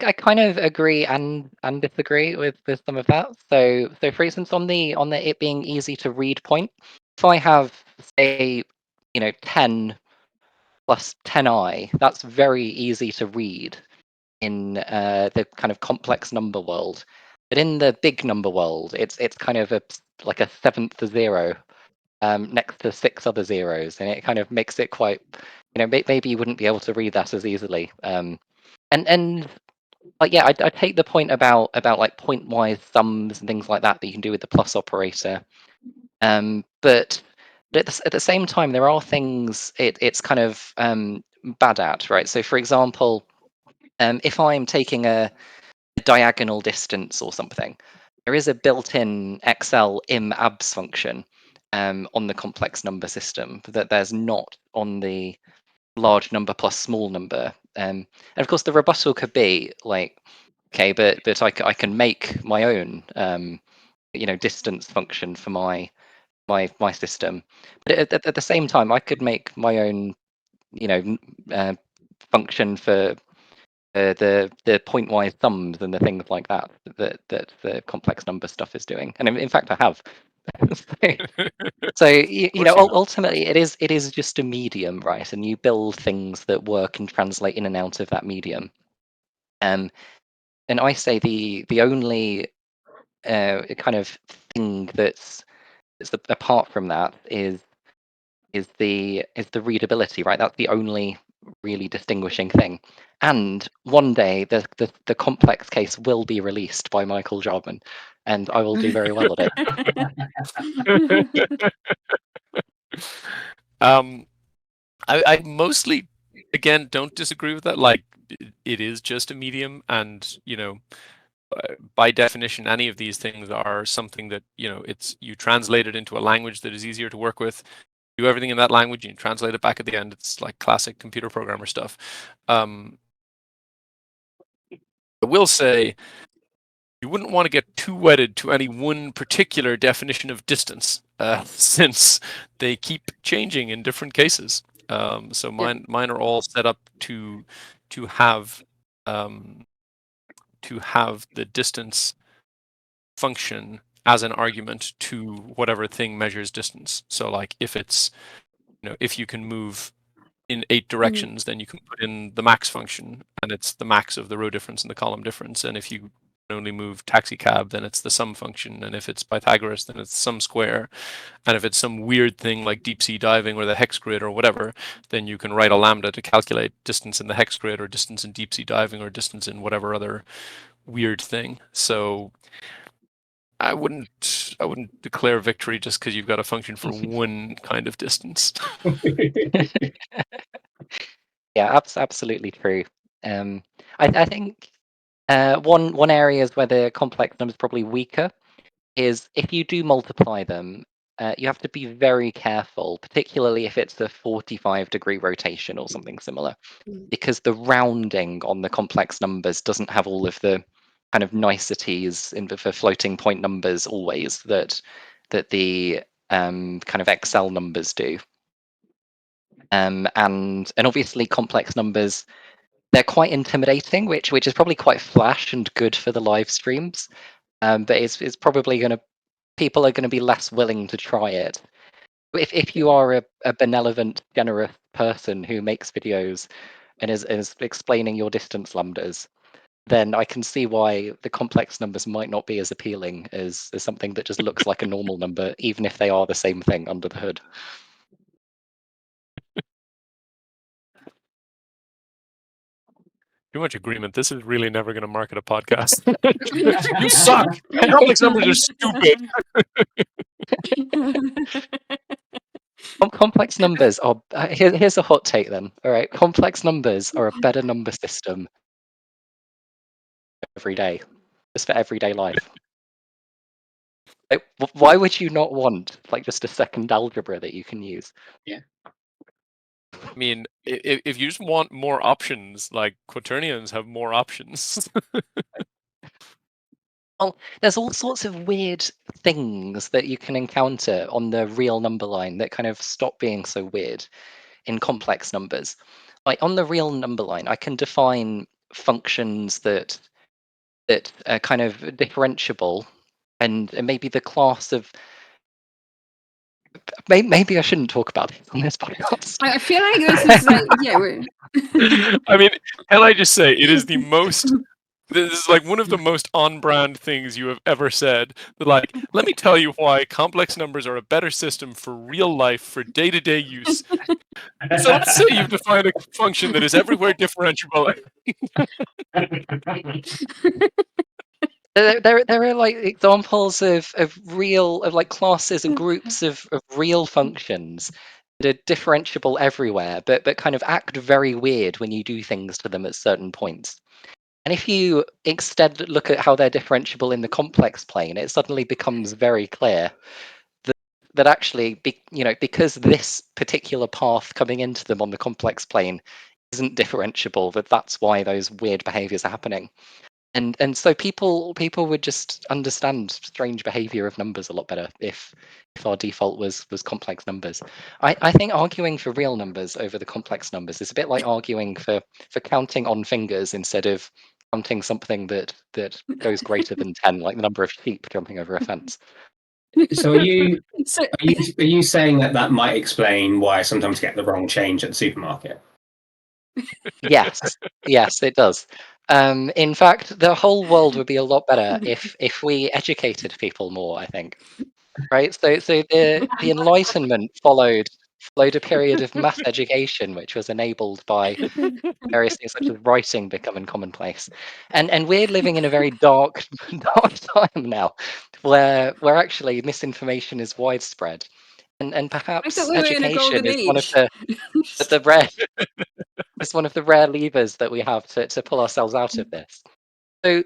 I kind of agree and disagree with some of that. So for instance, on the it being easy to read point, if I have, say, 10 plus 10i, that's very easy to read in the kind of complex number world. But in the big number world, it's kind of like a 7th zero next to 6 other zeros, and it kind of makes it quite, maybe you wouldn't be able to read that as easily. And like, yeah, I take the point about like point-wise sums and things like that you can do with the plus operator. But at the same time, there are things it's kind of bad at, right? So for example, if I'm taking a diagonal distance or something, there is a built-in Excel im_abs function on the complex number system that there's not on the large number plus small number. And of course, the rebuttal could be like, okay, but I can make my own distance function for my system. But at the same time, I could make my own function for the point-wise sums and the things like that the complex number stuff is doing. And in fact, I have. So ultimately, it is just a medium, right? And you build things that work and translate in and out of that medium. And I say the only kind of thing that's apart from that is the readability, right? That's the only really distinguishing thing. And one day the complex case will be released by Michael Jarman, and I will do very well at it. I mostly, again, don't disagree with that. Like, it is just a medium, and by definition, any of these things are something that you translate it into a language that is easier to work with. Do everything in that language, and you translate it back at the end. It's like classic computer programmer stuff. I will say, you wouldn't want to get too wedded to any one particular definition of distance, since they keep changing in different cases. So mine are all set up to have the distance function as an argument to whatever thing measures distance. So like if it's if you can move in 8 directions, then you can put in the max function, and it's the max of the row difference and the column difference. And if you only move taxi cab, then it's the sum function. And if it's Pythagoras, then it's sum square. And if it's some weird thing like deep sea diving or the hex grid or whatever, then you can write a lambda to calculate distance in the hex grid or distance in deep sea diving or distance in whatever other weird thing. So I wouldn't declare victory just because you've got a function for one kind of distance. Yeah, absolutely true. I think one area where the complex number is probably weaker is if you do multiply them, you have to be very careful, particularly if it's a 45-degree rotation or something similar, because the rounding on the complex numbers doesn't have all of the kind of niceties for floating point numbers always that the kind of Excel numbers do. And obviously complex numbers, they're quite intimidating, which is probably quite flash and good for the live streams. But it's probably going to, people are going to be less willing to try it. If you are a benevolent, generous person who makes videos and is explaining your distance lambdas, then I can see why the complex numbers might not be as appealing as something that just looks like a normal number, even if they are the same thing under the hood. Too much agreement. This is really never going to market a podcast. You suck. Complex numbers are stupid. Complex numbers are here's a hot take then. All right, complex numbers are a better number system every day, just for everyday life. Like, why would you not want like just a second algebra that you can use? Yeah. I mean, if you just want more options, like quaternions have more options. Well, there's all sorts of weird things that you can encounter on the real number line that kind of stop being so weird in complex numbers. Like on the real number line, I can define functions that are kind of differentiable, and maybe the class of maybe I shouldn't talk about it on this podcast. I feel like this is like, yeah. I mean, can I just say, it is the most. This is like one of the most on-brand things you have ever said. That, like, let me tell you why complex numbers are a better system for real life, for day-to-day use. So let's say you've defined a function that is everywhere differentiable. There are like examples of like classes and groups of real functions that are differentiable everywhere, but kind of act very weird when you do things to them at certain points. And if you instead look at how they're differentiable in the complex plane, it suddenly becomes very clear that actually, because this particular path coming into them on the complex plane isn't differentiable, that's why those weird behaviors are happening. And so people would just understand strange behavior of numbers a lot better if our default was complex numbers. I think arguing for real numbers over the complex numbers is a bit like arguing for counting on fingers instead of counting something that goes greater than 10, like the number of sheep jumping over a fence. So are you saying that might explain why I sometimes get the wrong change at the supermarket? Yes, it does. In fact, the whole world would be a lot better if we educated people more, I think. Right? So the Enlightenment followed a period of mass education, which was enabled by various things such as writing becoming commonplace. And we're living in a very dark time now, where actually misinformation is widespread. And I perhaps thought we were in a golden education is one of age. the rare it's one of the rare levers that we have to pull ourselves out of this. So,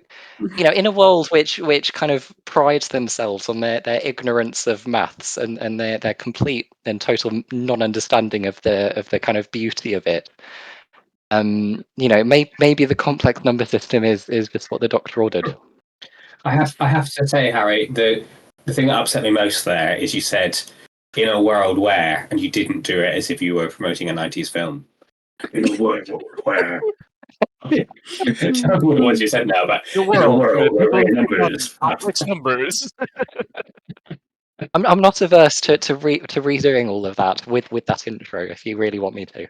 in a world which kind of prides themselves on their ignorance of maths and their complete and total non-understanding of the kind of beauty of it, maybe the complex number system is just what the doctor ordered. I have to say, Harry, the thing that upset me most there is you said in a world where, and you didn't do it as if you were promoting a 90s film. In a world where. I don't know what it was you said now, but The in a world world where people real numbers. complex numbers. I'm not averse to redoing all of that with that intro if you really want me to.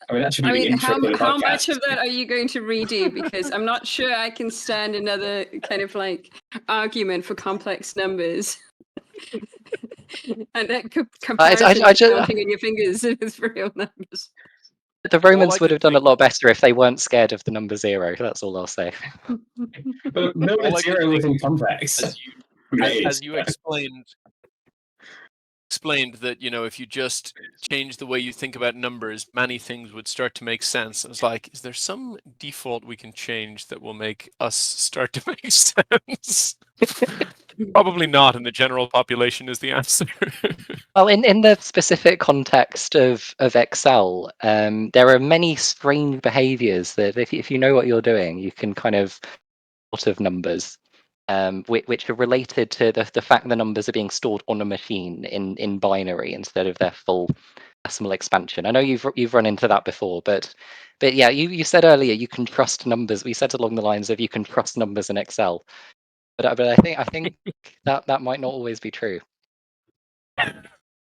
I mean, that should be the intro for the how podcast. much of that are you going to redo? Because I'm not sure I can stand another kind of like argument for complex numbers. And that comparison I to just- counting on your fingers with real numbers. The Romans I would can have done a think- lot better if they weren't scared of the number 0. That's all I'll say. But no, All I it's can zero think within complex. as you explained that, if you just change the way you think about numbers, many things would start to make sense. It's like, is there some default we can change that will make us start to make sense? Probably not in the general population is the answer. Well, in the specific context of Excel, there are many strange behaviors that if you know what you're doing, you can kind of sort of numbers, which are related to the fact the numbers are being stored on a machine in binary instead of their full decimal expansion. I know you've run into that before, but yeah, you said earlier you can trust numbers. We said along the lines of you can trust numbers in Excel, but I think that might not always be true.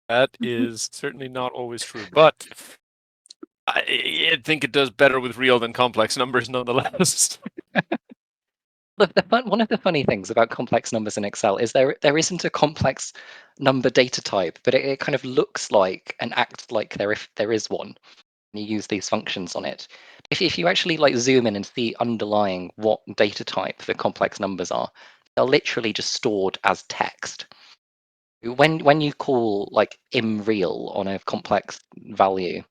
That is certainly not always true, but I think it does better with real than complex numbers nonetheless. One of the funny things about complex numbers in Excel is there isn't a complex number data type, but it kind of looks like and acts like there is one. And you use these functions on it. If you actually like zoom in and see underlying what data type the complex numbers are, they're literally just stored as text. When you call like imreal on a complex value,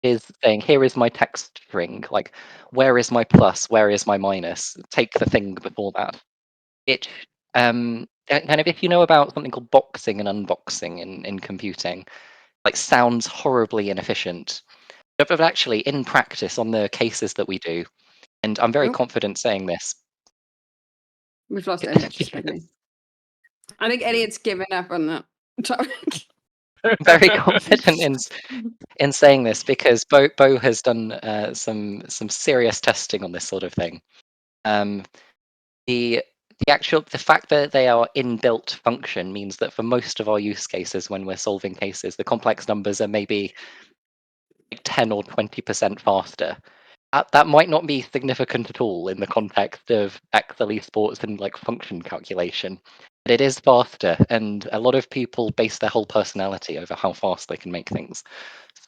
is saying here is my text string, like where is my plus, where is my minus, take the thing before that. It kind of, if you know about something called boxing and unboxing in computing, like sounds horribly inefficient, but actually in practice on the cases that we do, and I'm very Oh. confident saying this. We've lost Elliott. I think Elliott's given up on that topic. Very confident in saying this because Bo has done some serious testing on this sort of thing. The fact that they are inbuilt function means that for most of our use cases, when we're solving cases, the complex numbers are maybe like 10 or 20% faster. That might not be significant at all in the context of Excel eSports and like function calculation. But it is faster, and a lot of people base their whole personality over how fast they can make things.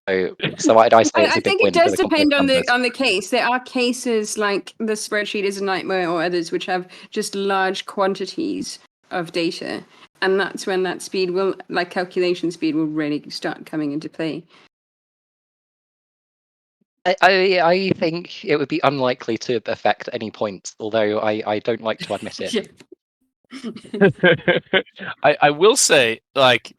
So I say it's I a big think it win for does the complex depend numbers. on the case. There are cases like the spreadsheet is a nightmare or others which have just large quantities of data, and that's when that speed will, like calculation speed, will really start coming into play. I think it would be unlikely to affect any points, although I don't like to admit it. I will say, like,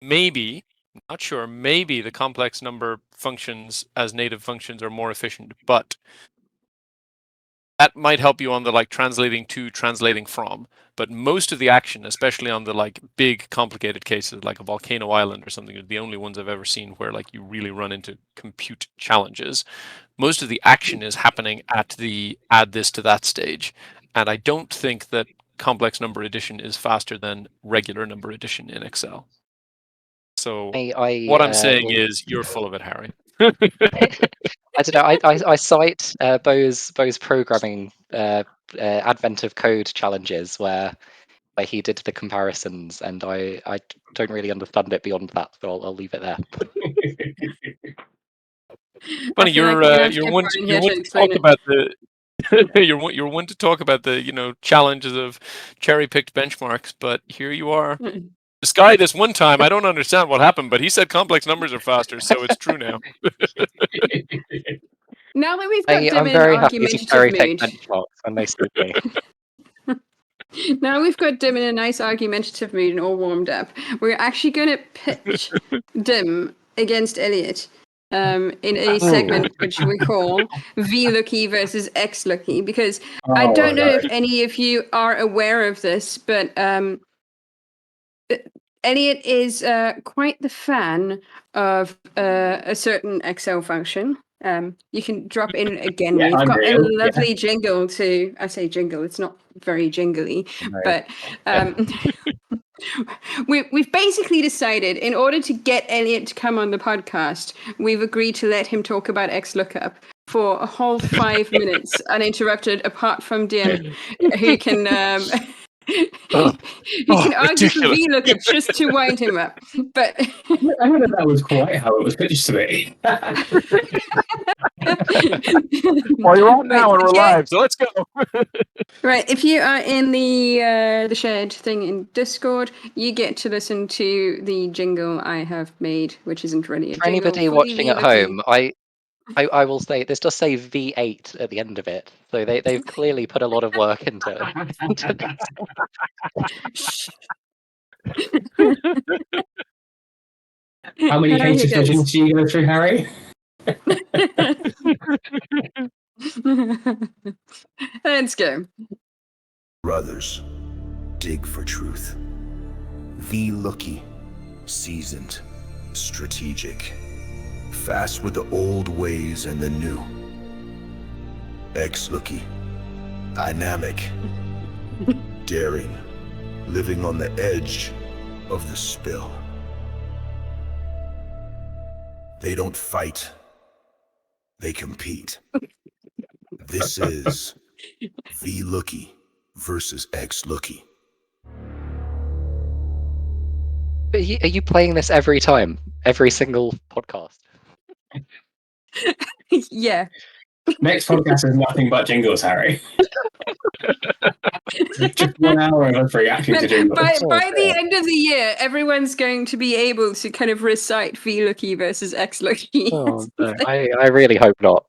maybe, not sure, maybe the complex number functions as native functions are more efficient, but that might help you on the like translating to, translating from. But most of the action, especially on the like big complicated cases like a volcano island or something, are the only ones I've ever seen where like you really run into compute challenges. Most of the action is happening at the add this to that stage. And I don't think that complex number addition is faster than regular number addition in Excel. So what I'm saying is you're full of it, Harry. I don't know. I cite Bo's programming advent of code challenges where he did the comparisons, and I don't really understand it beyond that, so I'll leave it there. Funny, you're one to talk about the you're one to talk about the challenges of cherry-picked benchmarks, but here you are. This guy, this one time, I don't understand what happened, but he said complex numbers are faster, so it's true now. Now that we've got Dim I'm in very an happy to argumentative cherry-pick mood. benchmarks when they suit me. Now we've got Dim in a nice argumentative mood and all warmed up. We're actually going to pitch Dim against Elliott in a segment which we call Vlookie versus Xlookie, because I don't know if any of you are aware of this, but Elliott is quite the fan of a certain Excel function. You can drop in again. Yeah, We've got a real. lovely jingle to. I say jingle. It's not very jingly, but we've basically decided, in order to get Elliott to come on the podcast, we've agreed to let him talk about XLOOKUP for a whole 5 minutes uninterrupted. Apart from Dim, who can. He can argue for VLOOKUPs just to wind him up. But I heard that was quite how it was pitched to me. Well, you're on now and we're live, so let's go. Right, if you are in the shared thing in Discord, you get to listen to the jingle I have made, which isn't really a For jingle. anybody watching at home, I will say this does say V8 at the end of it, so they've clearly put a lot of work into Shh. How many Here cases goes. visions do you go through, Harry? Let's go. Brothers, dig for truth. Vlookie, seasoned, strategic, fast with the old ways and the new. Xlookie, dynamic, daring, living on the edge of the spill. They don't fight, they compete. This is Vlookie versus Xlookie. But are you playing this every time? Every single podcast? Yeah. Next podcast is nothing but jingles, Harry. Just 1 hour of us reacting to jingles. By the end of the year, everyone's going to be able to kind of recite Vlookie versus Xlookie. Oh, no, I really hope not.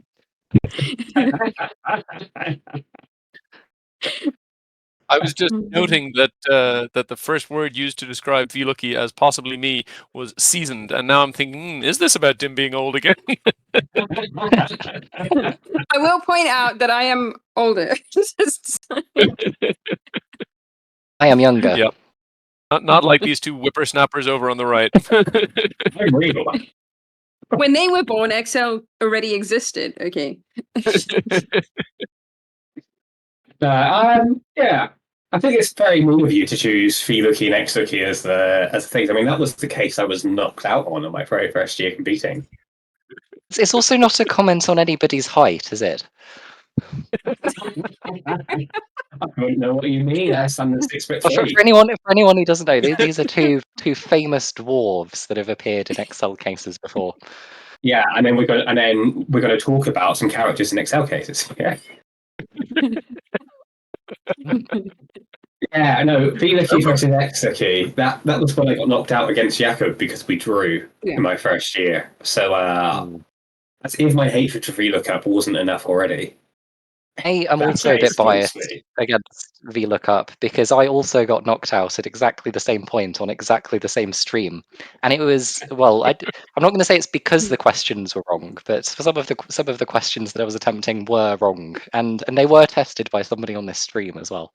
I was just noting that that the first word used to describe Vlookie as possibly me was seasoned, and now I'm thinking, is this about Dim being old again? I will point out that I am older. I am younger. Yep. Not like these two whippersnappers over on the right. When they were born, Excel already existed. Okay. Yeah, I think it's very mean of you to choose Vlookie and Xlookie as the things. I mean, that was the case I was knocked out on my very first year competing. It's also not a comment on anybody's height, is it? I don't know what you mean. I'm 6'3". For anyone who doesn't know, these are two famous dwarves that have appeared in Excel cases before. Yeah, and then we're going to talk about some characters in Excel cases. Yeah. Yeah, I know. Vlookie versus Xlookie. That was when I got knocked out against Jakob because we drew in my first year. So as if my hatred for VLOOKUP wasn't enough already. I'm also a bit biased against VLOOKUP because I also got knocked out at exactly the same point on exactly the same stream, and it was I'm not going to say it's because the questions were wrong, but for some of the questions that I was attempting were wrong, and they were tested by somebody on this stream as well.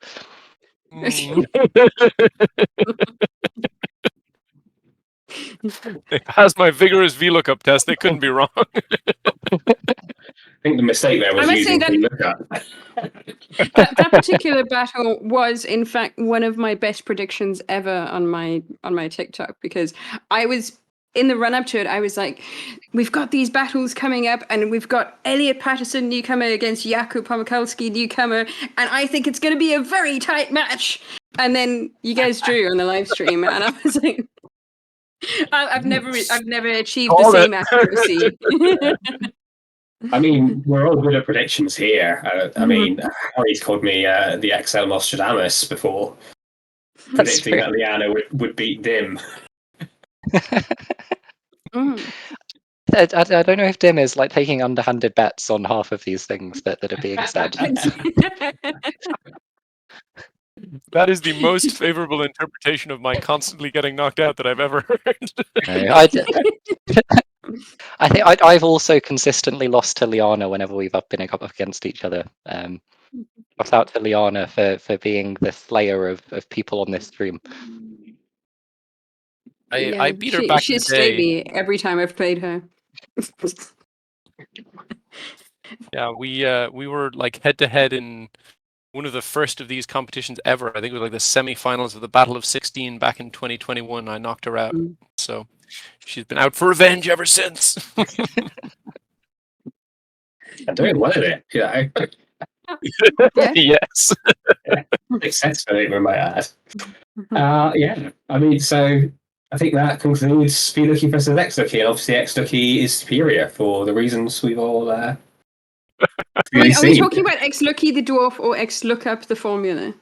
They passed my vigorous VLOOKUP test. They couldn't be wrong. I think the mistake there was using VLOOKUP. That particular battle was, in fact, one of my best predictions ever on my TikTok, because I was in the run up to it. I was like, we've got these battles coming up, and we've got Elliott Paterson newcomer against Jakub Pomakalski newcomer, and I think it's going to be a very tight match. And then you guys drew on the live stream, and I was like, I've never achieved the same accuracy. I mean, we're all good at predictions here. I mean, Harry's called me the XL Nostradamus before, predicting that Liana would beat Dim. I don't know if Dim is like taking underhanded bets on half of these things that are being said. That is the most favorable interpretation of my constantly getting knocked out that I've ever heard. I think I've also consistently lost to Liana whenever we've been up against each other. Shout out to Liana for being the slayer of people on this stream. I beat her back in the day. She's slayed me every time I've played her. Yeah, we were like head to head in one of the first of these competitions ever. I think it was like the semi-finals of the Battle of 16 back in 2021. I knocked her out. So she's been out for revenge ever since. I'm doing well at it, you know. Yes. Successfully, we might add. Yeah, I mean, so I think that concludes Vlookie versus Xlookie, and obviously Xlookie is superior for the reasons we've all Are we talking about Xlookie the dwarf or Xlookup the formula?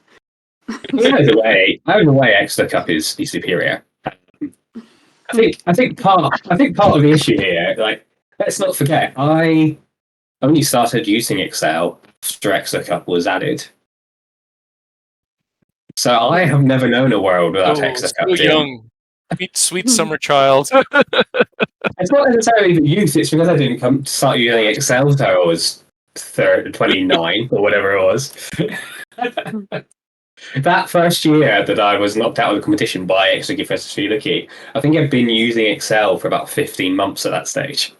Either way, Xlookup is superior. I think part of the issue here, like let's not forget, I only started using Excel after Xlookup was added. So I have never known a world without So Xlookup. Jim. young, sweet summer child. It's not necessarily the youth, it's because I didn't start using Excel until I was 29 or whatever it was. That first year that I was knocked out of the competition by Xlookie versus Vlookie, I think I've been using Excel for about 15 months at that stage.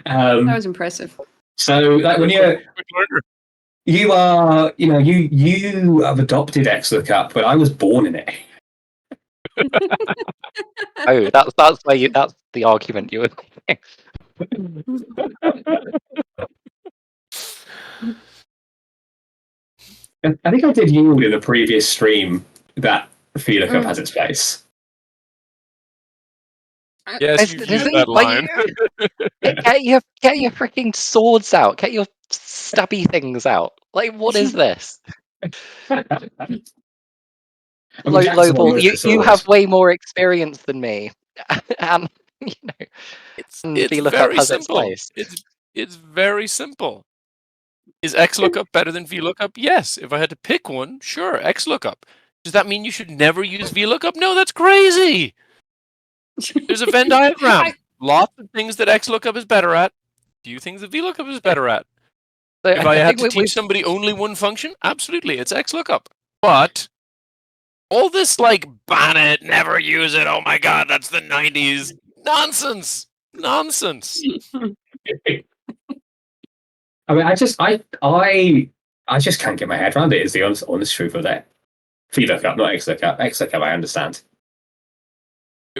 That was impressive. So, like, when you are, you have adopted Xlookup, but I was born in it. Oh, that's where that's the argument you were making. I think I did yield in the previous stream that VLOOKUP has its place. Yes, you used that line. Get your freaking swords out. Get your stabby things out. Like, what is this? Lowball, you have way more experience than me, and it's VLOOKUP very has simple. its place. It's very simple. Is XLOOKUP better than VLOOKUP? Yes. If I had to pick one, sure, XLOOKUp. Does that mean you should never use VLOOKUP? No, that's crazy. There's a Venn diagram. Lots of things that XLOOKUP is better at. Few things that VLOOKUP is better at. If I had to teach somebody only one function, absolutely, it's XLOOKUP. But all this, like, ban it, never use it, oh my god, that's the 90s. Nonsense. Nonsense. I mean, I just can't get my head around it. Is the honest truth of that? VLOOKUP, not XLOOKUP. XLOOKUP, I understand.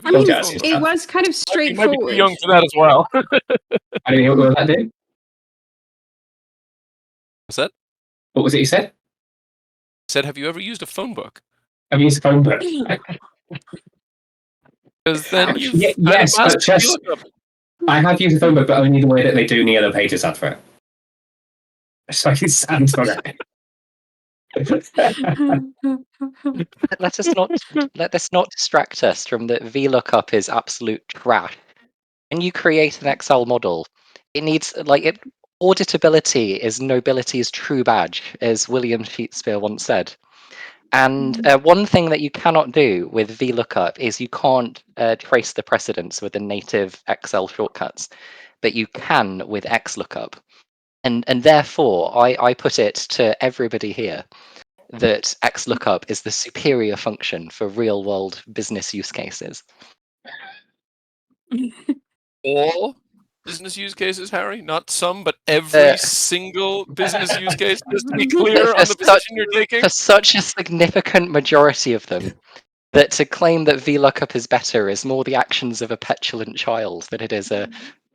I mean, it was kind of straightforward. You might be too young for that as well. I didn't hear what that did. What's that? What was it you said? I said, have you ever used a phone book? Have you used a phone book? Because then you yes, but just I have used a phone book, but only the way that they do in the Yellow Pages advert. So I can stand on it. Let us not distract us from that. VLOOKUP is absolute trash. When you create an Excel model, it needs auditability is nobility's true badge, as William Shakespeare once said. And one thing that you cannot do with VLOOKUP is you can't trace the precedence with the native Excel shortcuts, but you can with XLOOKUP. And therefore, I put it to everybody here that XLOOKUP is the superior function for real-world business use cases. All business use cases, Harry? Not some, but every single business use case, just to be clear on the position you're taking? For such a significant majority of them, that to claim that VLOOKUP is better is more the actions of a petulant child than it is a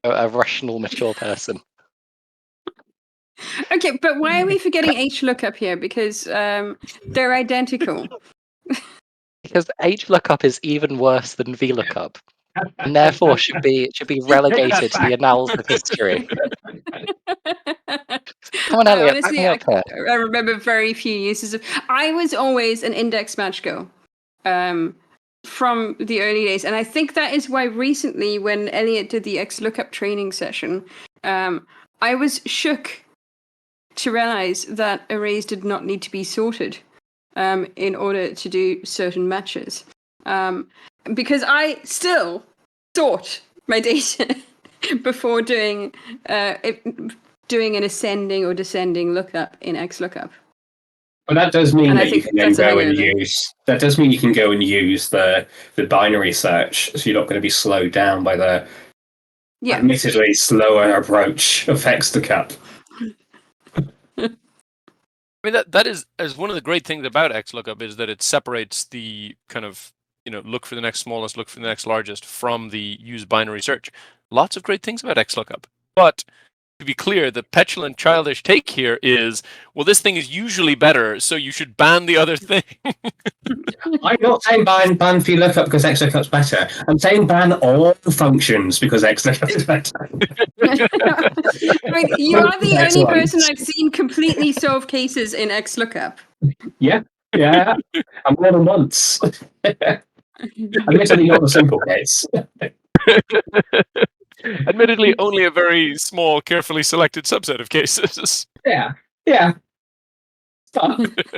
rational, mature person. Okay, but why are we forgetting HLOOKUP here? Because they're identical. Because HLOOKUP is even worse than VLOOKUP, and therefore should be relegated to the annals of history. Come on, Elliott, honestly, I remember very few uses of. I was always an index match go from the early days, and I think that is why recently, when Elliott did the XLOOKUP training session, I was shook to realize that arrays did not need to be sorted in order to do certain matches. Because I still sort my data before doing an ascending or descending lookup in XLOOKUP. Well, that does mean that you can then go and use. That does mean you can go and use the binary search, so you're not going to be slowed down by the admittedly slower approach of XLOOKUP. I mean, that is one of the great things about XLOOKUP is that it separates the kind of, look for the next smallest, look for the next largest from the use binary search. Lots of great things about XLOOKUP. But to be clear, the petulant, childish take here is, well, this thing is usually better, so you should ban the other thing. I'm not saying ban VLOOKUP because XLOOKUP's better. I'm saying ban all functions because XLOOKUP is better. I mean, you are the only person I've seen completely solve cases in XLOOKUP. Yeah, and more than once. Admittedly, not the simple case. Admittedly, only a very small, carefully selected subset of cases. Yeah.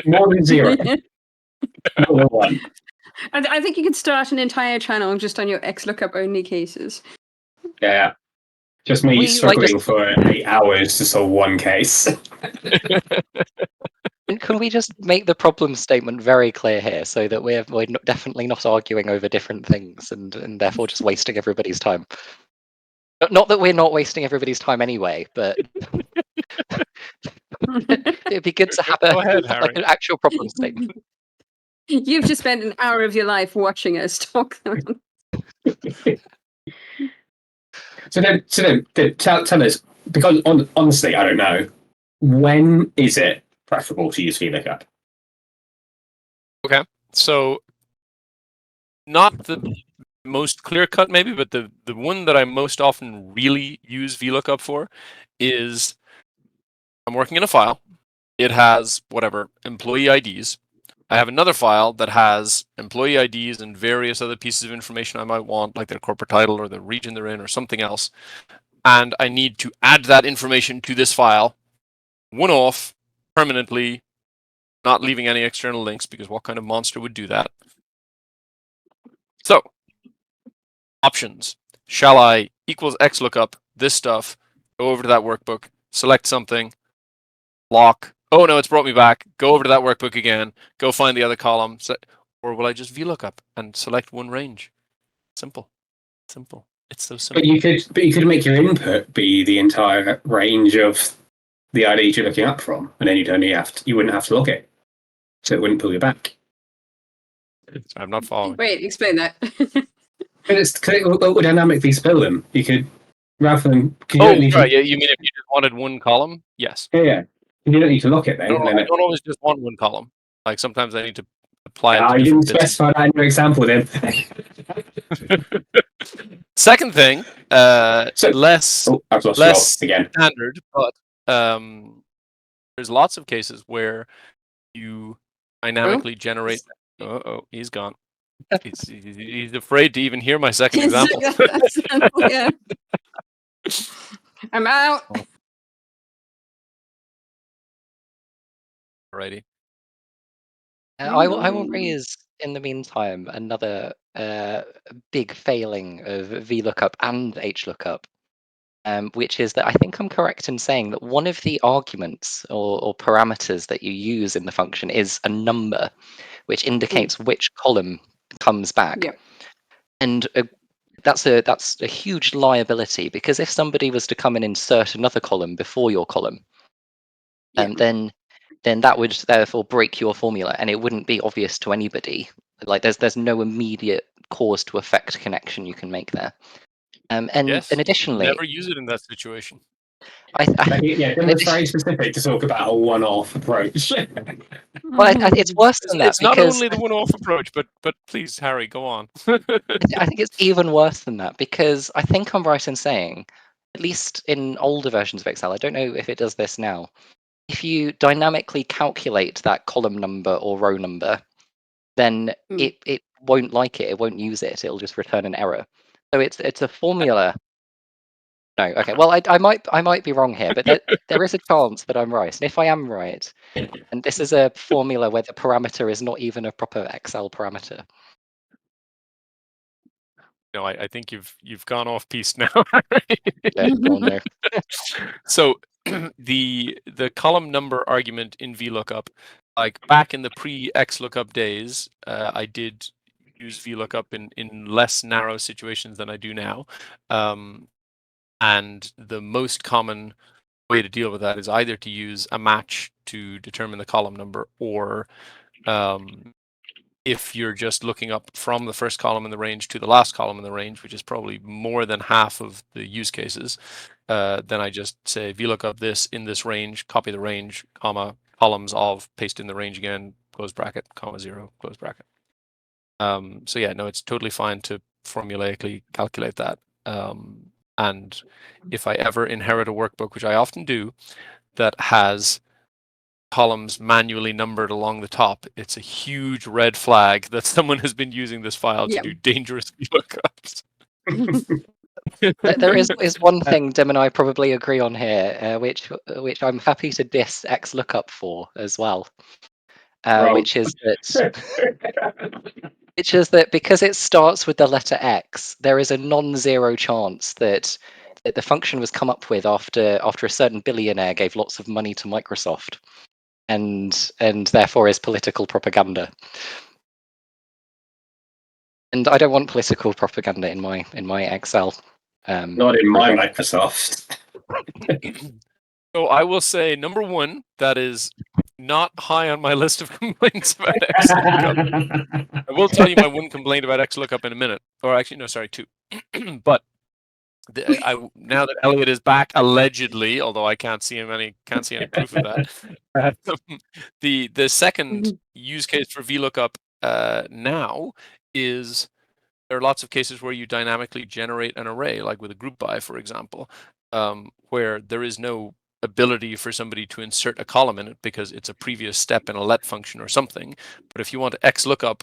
More than 0. More than 1. I think you could start an entire channel just on your XLOOKUP only cases. Yeah. Just me We, like, struggling for 8 hours to solve one case. Can we just make the problem statement very clear here, so that we're definitely not arguing over different things and therefore just wasting everybody's time? Not that we're not wasting everybody's time anyway, but it'd be good to have Go ahead, like Harry. an actual problem statement. You've just spent an hour of your life watching us talk. So then tell us, because honestly, I don't know, when is it preferable to use VLOOKUP? Okay, so not the most clear cut maybe, but the one that I most often really use VLOOKUP for is I'm working in a file. It has whatever employee IDs. I have another file that has employee IDs and various other pieces of information I might want, like their corporate title or the region they're in or something else. And I need to add that information to this file, one-off, permanently, not leaving any external links, because what kind of monster would do that? So, options. Shall I equals XLOOKUP this stuff, go over to that workbook, select something, lock. Oh no, it's brought me back. Go over to that workbook again, go find the other column, or will I just VLOOKUP and select one range? Simple. It's so simple. But you could make your input be the entire range of the ID you're looking up from, and then you wouldn't have to log it, so it wouldn't pull you back. I'm not following. Wait, explain that. But it would dynamically spill them. You could, rather than. Oh, right. Yeah, you mean if you just wanted one column? Yes. Yeah. You don't need to lock it then. I don't always just want one columm. Like sometimes I need to apply it to you didn't different bits. specify that in your example then. Second thing, less I've lost you all again. standard, but there's lots of cases where you dynamically generate. He's gone. He's afraid to even hear my second example. Yeah. I'm out. Alrighty. I will raise, in the meantime, another big failing of VLOOKUP and HLOOKUP, which is that I think I'm correct in saying that one of the arguments or parameters that you use in the function is a number, which indicates which column comes back. Yep. And that's a huge liability, because if somebody was to come and insert another column before your column, then that would therefore break your formula, and it wouldn't be obvious to anybody. Like there's no immediate cause to effect connection you can make there. And additionally, never use it in that situation. It's very specific to talk about a one-off approach. Well, it's worse than that. It's not only the one-off approach, but please, Harry, go on. I think it's even worse than that, because I think I'm right in saying, at least in older versions of Excel, I don't know if it does this now, if you dynamically calculate that column number or row number, then it won't like it. It won't use it. It'll just return an error. So it's a formula. No, okay. Well, I might be wrong here, but there is a chance that I'm right. And if I am right, and this is a formula where the parameter is not even a proper Excel parameter. No, I think you've gone off piece now. Yeah, go on there. So the column number argument in VLOOKUP, like back in the pre-XLOOKUP days, I did use VLOOKUP in less narrow situations than I do now. And the most common way to deal with that is either to use a match to determine the column number, or if you're just looking up from the first column in the range to the last column in the range, which is probably more than half of the use cases, then I just say VLOOKUP this in this range, copy the range, comma, columns of, paste in the range again, close bracket, comma 0, close bracket. So yeah, no, it's totally fine to formulaically calculate that. And if I ever inherit a workbook, which I often do, that has columns manually numbered along the top, it's a huge red flag that someone has been using this file to do dangerous VLOOKUPs. There is one thing Dim and I probably agree on here, which I'm happy to diss Xlookup for as well, which is that because it starts with the letter X, there is a non-zero chance that the function was come up with after a certain billionaire gave lots of money to Microsoft, and therefore is political propaganda. And I don't want political propaganda in my Excel. Not in my Microsoft. So I will say, number one, that is not high on my list of complaints about XLOOKUP. I will tell you my one complaint about XLOOKUP in a minute. Or actually, no, sorry, two. But now that Elliott is back, allegedly, although I can't see any proof of that. The second use case for VLOOKUP now is there are lots of cases where you dynamically generate an array, like with a group by, for example, where there is no ability for somebody to insert a column in it because it's a previous step in a let function or something. But if you want to XLOOKUP,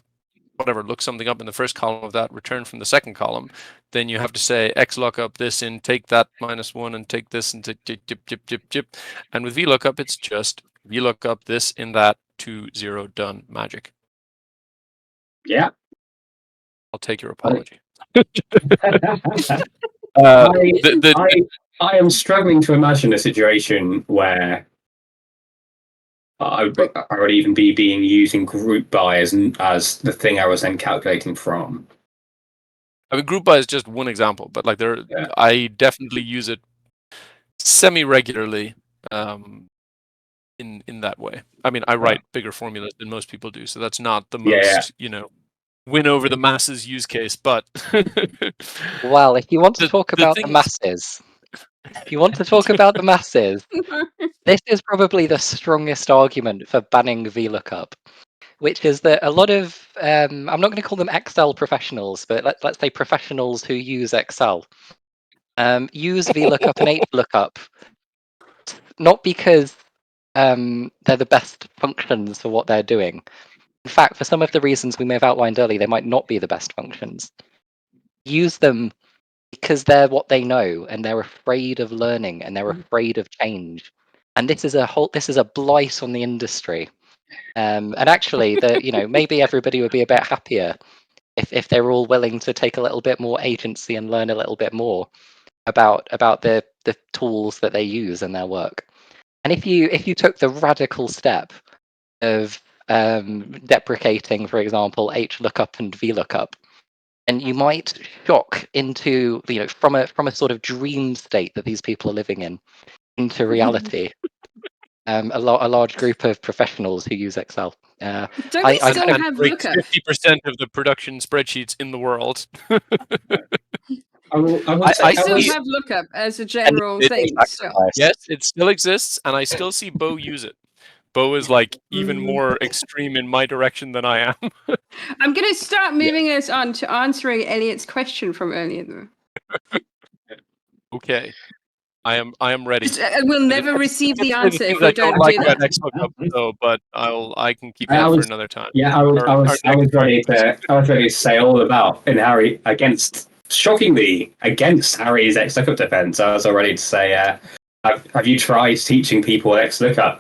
whatever, look something up in the first column of that, return from the second column, then you have to say XLOOKUP this in, take that -1 and take this and tip. And with VLOOKUP, it's just VLOOKUP this in that to 0 done magic. Yeah. I'll take your apology. I am struggling to imagine a situation where I would even be using group by as the thing I was then calculating from. I mean, group by is just one example, but like I definitely use it semi-regularly in that way. I mean, I write bigger formulas than most people do, so that's not the most win over the masses use case. But well, if you want to talk about the masses, this is probably the strongest argument for banning VLOOKUP, which is that a lot of I'm not going to call them Excel professionals, but let's say professionals who use Excel use VLOOKUP and HLOOKUP, not because they're the best functions for what they're doing. In fact, for some of the reasons we may have outlined earlier, they might not be the best functions. Use them because they're what they know, and they're afraid of learning, and they're afraid of change. And this is a blight on the industry. And actually, maybe everybody would be a bit happier if they were all willing to take a little bit more agency and learn a little bit more about the tools that they use in their work. And if you took the radical step of deprecating, for example, HLOOKUP and VLOOKUP, and you might shock into from a sort of dream state that these people are living in into reality. A large group of professionals who use Excel. Don't we still have lookup? 50% of the production spreadsheets in the world. I still have lookup as a general thing. Yes, it still exists, and I still see Bo use it. Bo is like even more extreme in my direction than I am. I'm going to start moving us on to answering Elliott's question from earlier, though. Okay, I am ready. We'll never receive the answer if we don't like do that. XLOOKUP, though, but I can keep that for another time. Yeah, I was ready to say all about in Harry shockingly against Harry's XLOOKUP defense. I was all ready to say, have you tried teaching people XLOOKUP?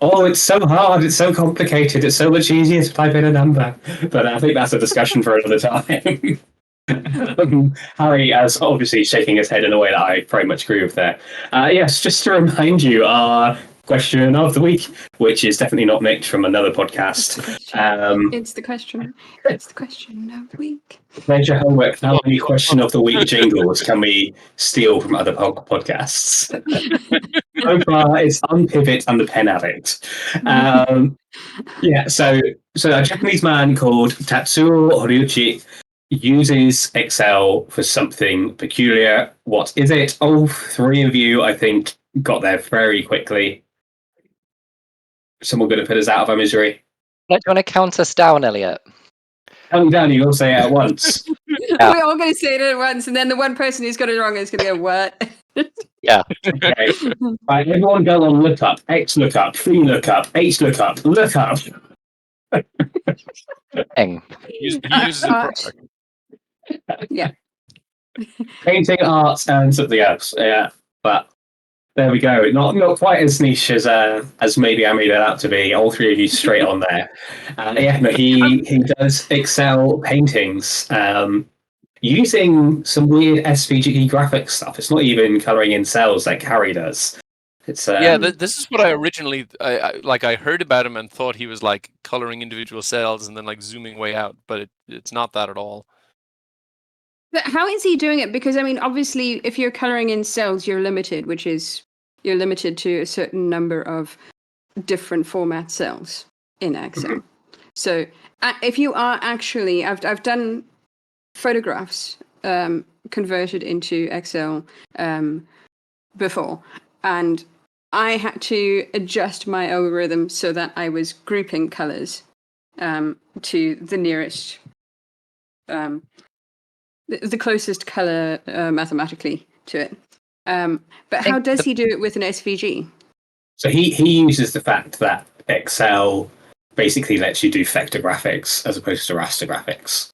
Oh, it's so hard, it's so complicated, it's so much easier to type in a number. But I think that's a discussion for another time. Harry is obviously shaking his head in a way that I very much agree with there. Yes, just to remind you, our question of the week, which is definitely not Mitch from another podcast. It's the question. It's the question of the week. Major homework. How many question of the week jingles can we steal from other podcasts? So far, it's Unpivot and the Pen Addict. So a Japanese man called Tatsuo Horiuchi uses Excel for something peculiar. What is it? All three of you, I think, got there very quickly. Someone going to put us out of our misery. Do you want to count us down, Elliott? Count down, you all say it at once. Yeah. We're all going to say it at once, and then the one person who's got it wrong is going to go, what? Yeah. Okay. Right, everyone go on lookup, XLOOKUP, VLOOKUP, HLOOKUP, lookup. Thing. He uses it. Yeah. Painting, art, and something else. Yeah, but there we go. Not quite as niche as maybe I made it out to be. All three of you straight on there. Yeah, no, he does Excel paintings using some weird SVG graphic stuff. It's not even coloring in cells like Harry does. It's Yeah, this is what I originally I heard about him and thought he was like coloring individual cells and then like zooming way out, but it's not that at all. But how is he doing it? Because I mean, obviously, if you're coloring in cells, you're limited, you're limited to a certain number of different format cells in Excel. So if you are actually, I've done photographs converted into Excel before, and I had to adjust my algorithm so that I was grouping colors to the nearest, the closest color mathematically to it. But how does he do it with an SVG? So he uses the fact that Excel basically lets you do vector graphics as opposed to raster graphics.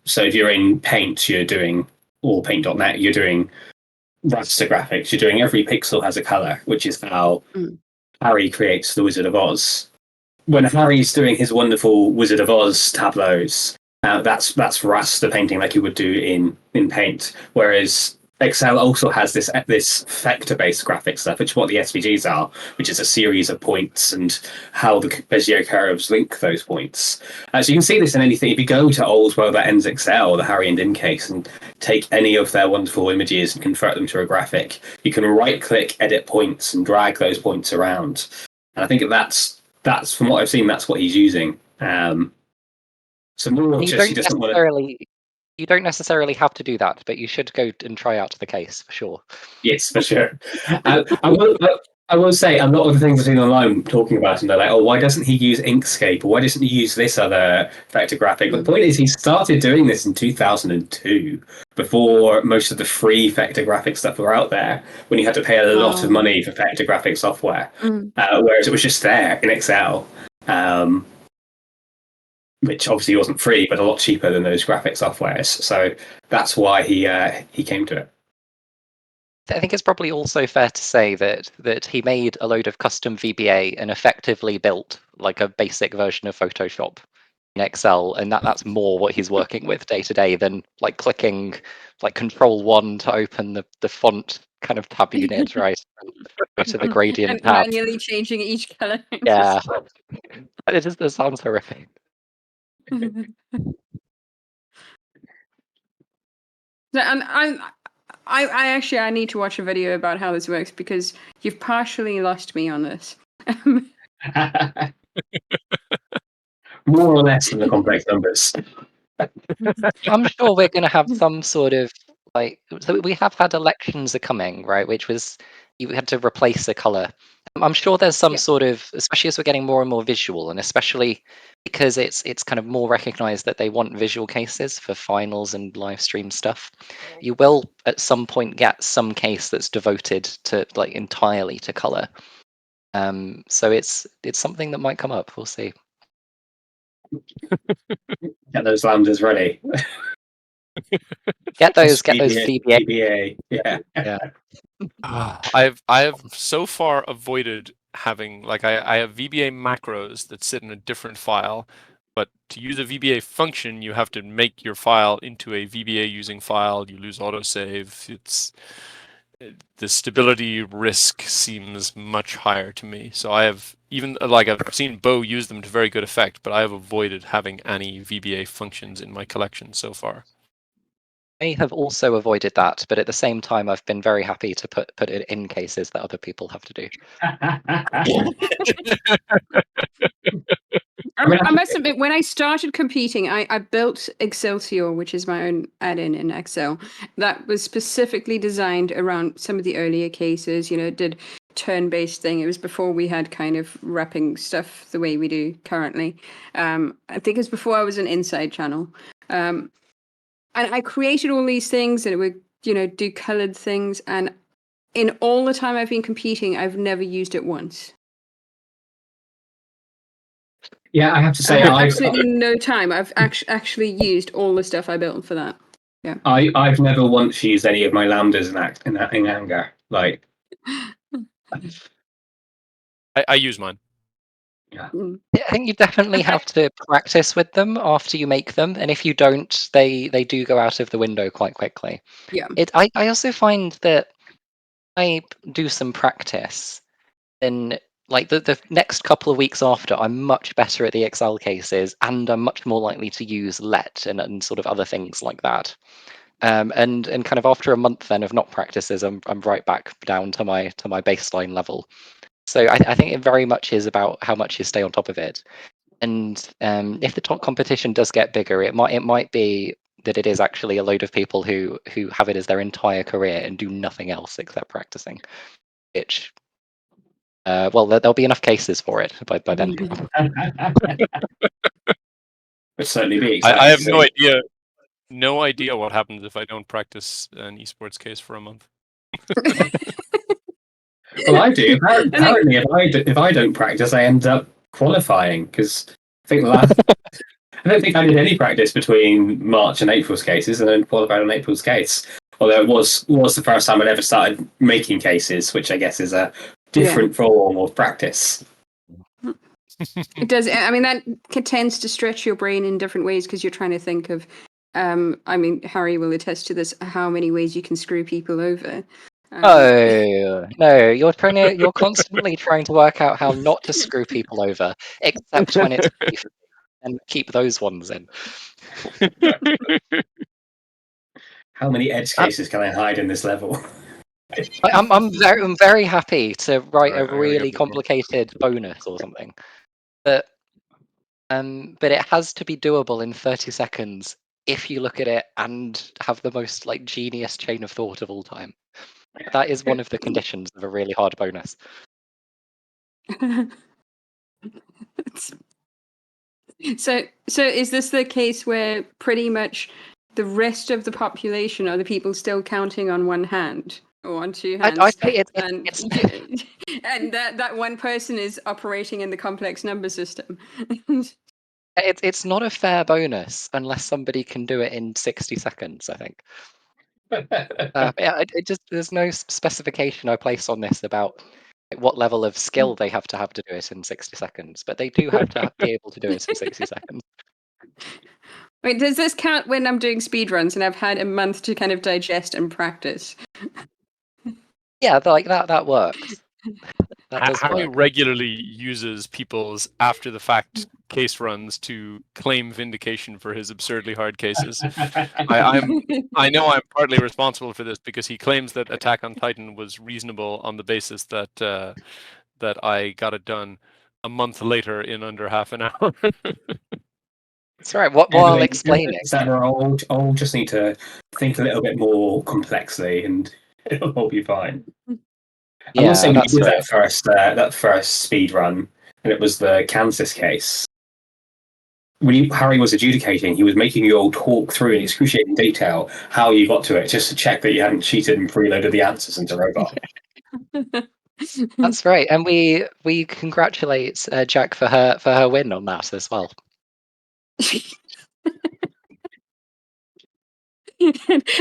So if you're in Paint, you're doing, or Paint.net, you're doing raster graphics. You're doing every pixel has a color, which is how Harry creates the Wizard of Oz. When Harry's doing his wonderful Wizard of Oz tableaus, that's raster painting like you would do in Paint. Whereas Excel also has this vector-based graphic stuff, which is what the SVGs are, which is a series of points and how the Bezier curves link those points. So you can see this in anything. If you go to old World That Ends Excel, the Harry and Dim case, and take any of their wonderful images and convert them to a graphic, you can right-click, edit points, and drag those points around. And I think that's from what I've seen, that's what he's using. So more just he doesn't want to. You don't necessarily have to do that, but you should go and try out the case for sure. Yes, for sure. I will say a lot of the things I've seen online talking about him, they're like, oh, why doesn't he use Inkscape? Or why doesn't he use this other vector graphic? But the point is, he started doing this in 2002, before most of the free vector graphic stuff were out there, when you had to pay a lot of money for vector graphic software, whereas it was just there in Excel. Which obviously wasn't free, but a lot cheaper than those graphic softwares. So that's why he came to it. I think it's probably also fair to say that he made a load of custom VBA and effectively built like a basic version of Photoshop in Excel, and that's more what he's working with day to day than like clicking like Control-1 to open the font kind of tab unit, right? Go to the gradient and tab. manually changing each color. Yeah, it sounds horrific. And I actually I need to watch a video about how this works, because you've partially lost me on this. More or less than the complex numbers. I'm sure we're going to have some sort of like. So we have had elections are coming, right? Which was you had to replace a color. I'm sure there's some sort of, especially as we're getting more and more visual, and especially because it's kind of more recognized that they want visual cases for finals and live stream stuff. You will at some point get some case that's devoted to like entirely to color. So it's something that might come up. We'll see. Get those lambdas ready. Get those VBA. VBA. Yeah. I have so far avoided having like I have VBA macros that sit in a different file, but to use a VBA function, you have to make your file into a VBA using file. You lose autosave. The stability risk seems much higher to me. So I have I've seen Bo use them to very good effect, but I have avoided having any VBA functions in my collection so far. I have also avoided that, but at the same time, I've been very happy to put it in cases that other people have to do. I must admit, when I started competing, I built Excelsior, which is my own add-in in Excel, that was specifically designed around some of the earlier cases. You know, it did turn-based thing. It was before we had kind of wrapping stuff the way we do currently. I think it was before I was an Inside channel. And I created all these things, and it would, do colored things. And in all the time I've been competing, I've never used it once. Yeah, I have to say, I have absolutely no time. I've actually used all the stuff I built for that. I've never once used any of my lambdas in anger. Like, I use mine. Mm. I think you definitely have to practice with them after you make them, and if you don't, they do go out of the window quite quickly. Yeah. I also find that I do some practice, then like the next couple of weeks after, I'm much better at the Excel cases, and I'm much more likely to use let and sort of other things like that. And kind of after a month then of not practices, I'm right back down to my baseline level. So I think it very much is about how much you stay on top of it. And if the top competition does get bigger, it might be that it is actually a load of people who have it as their entire career and do nothing else except practicing. Which, well, there'll be enough cases for it by then. would certainly be I exciting. have no idea what happens if I don't practice an esports case for a month. Well, I do. Apparently, if I don't practice, I end up qualifying because I think I don't think I did any practice between March and April's cases, and then qualified on April's case. Although it was the first time I'd ever started making cases, which I guess is a different form of practice. It does. I mean, that tends to stretch your brain in different ways because you're trying to think of. I mean, Harry will attest to this. How many ways you can screw people over? Oh no, you're constantly trying to work out how not to screw people over, except when it's safe, and keep those ones in. How many edge cases can I hide in this level? I'm very happy to write Alright, a I gotta really get the complicated bonus or something, but it has to be doable in 30 seconds if you look at it and have the most like genius chain of thought of all time. That is one of the conditions of a really hard bonus. So is this the case where pretty much the rest of the population are the people still counting on one hand or on two hands? I'd say and it's and that one person is operating in the complex number system. it's not a fair bonus unless somebody can do it in 60 seconds, I think. It just there's no specification I place on this about what level of skill they have to do it in 60 seconds, but they do have to be able to do it in 60 seconds. Wait, does this count when I'm doing speedruns and I've had a month to kind of digest and practice? Yeah, like that works. That does Harry work. regularly uses people's after the fact case runs to claim vindication for his absurdly hard cases. I know I'm partly responsible for this because he claims that Attack on Titan was reasonable on the basis that that I got it done a month later in under half an hour. That's right. While explaining, that we're all just need to think a little bit more complexly, and it'll all be fine. I will say yeah, we that's did right. that first speed run, and it was the Kansas case. When Harry was adjudicating, he was making you all talk through in excruciating detail how you got to it, just to check that you hadn't cheated and preloaded the answers into Robot. That's right, and we congratulate Jaq for her win on that as well.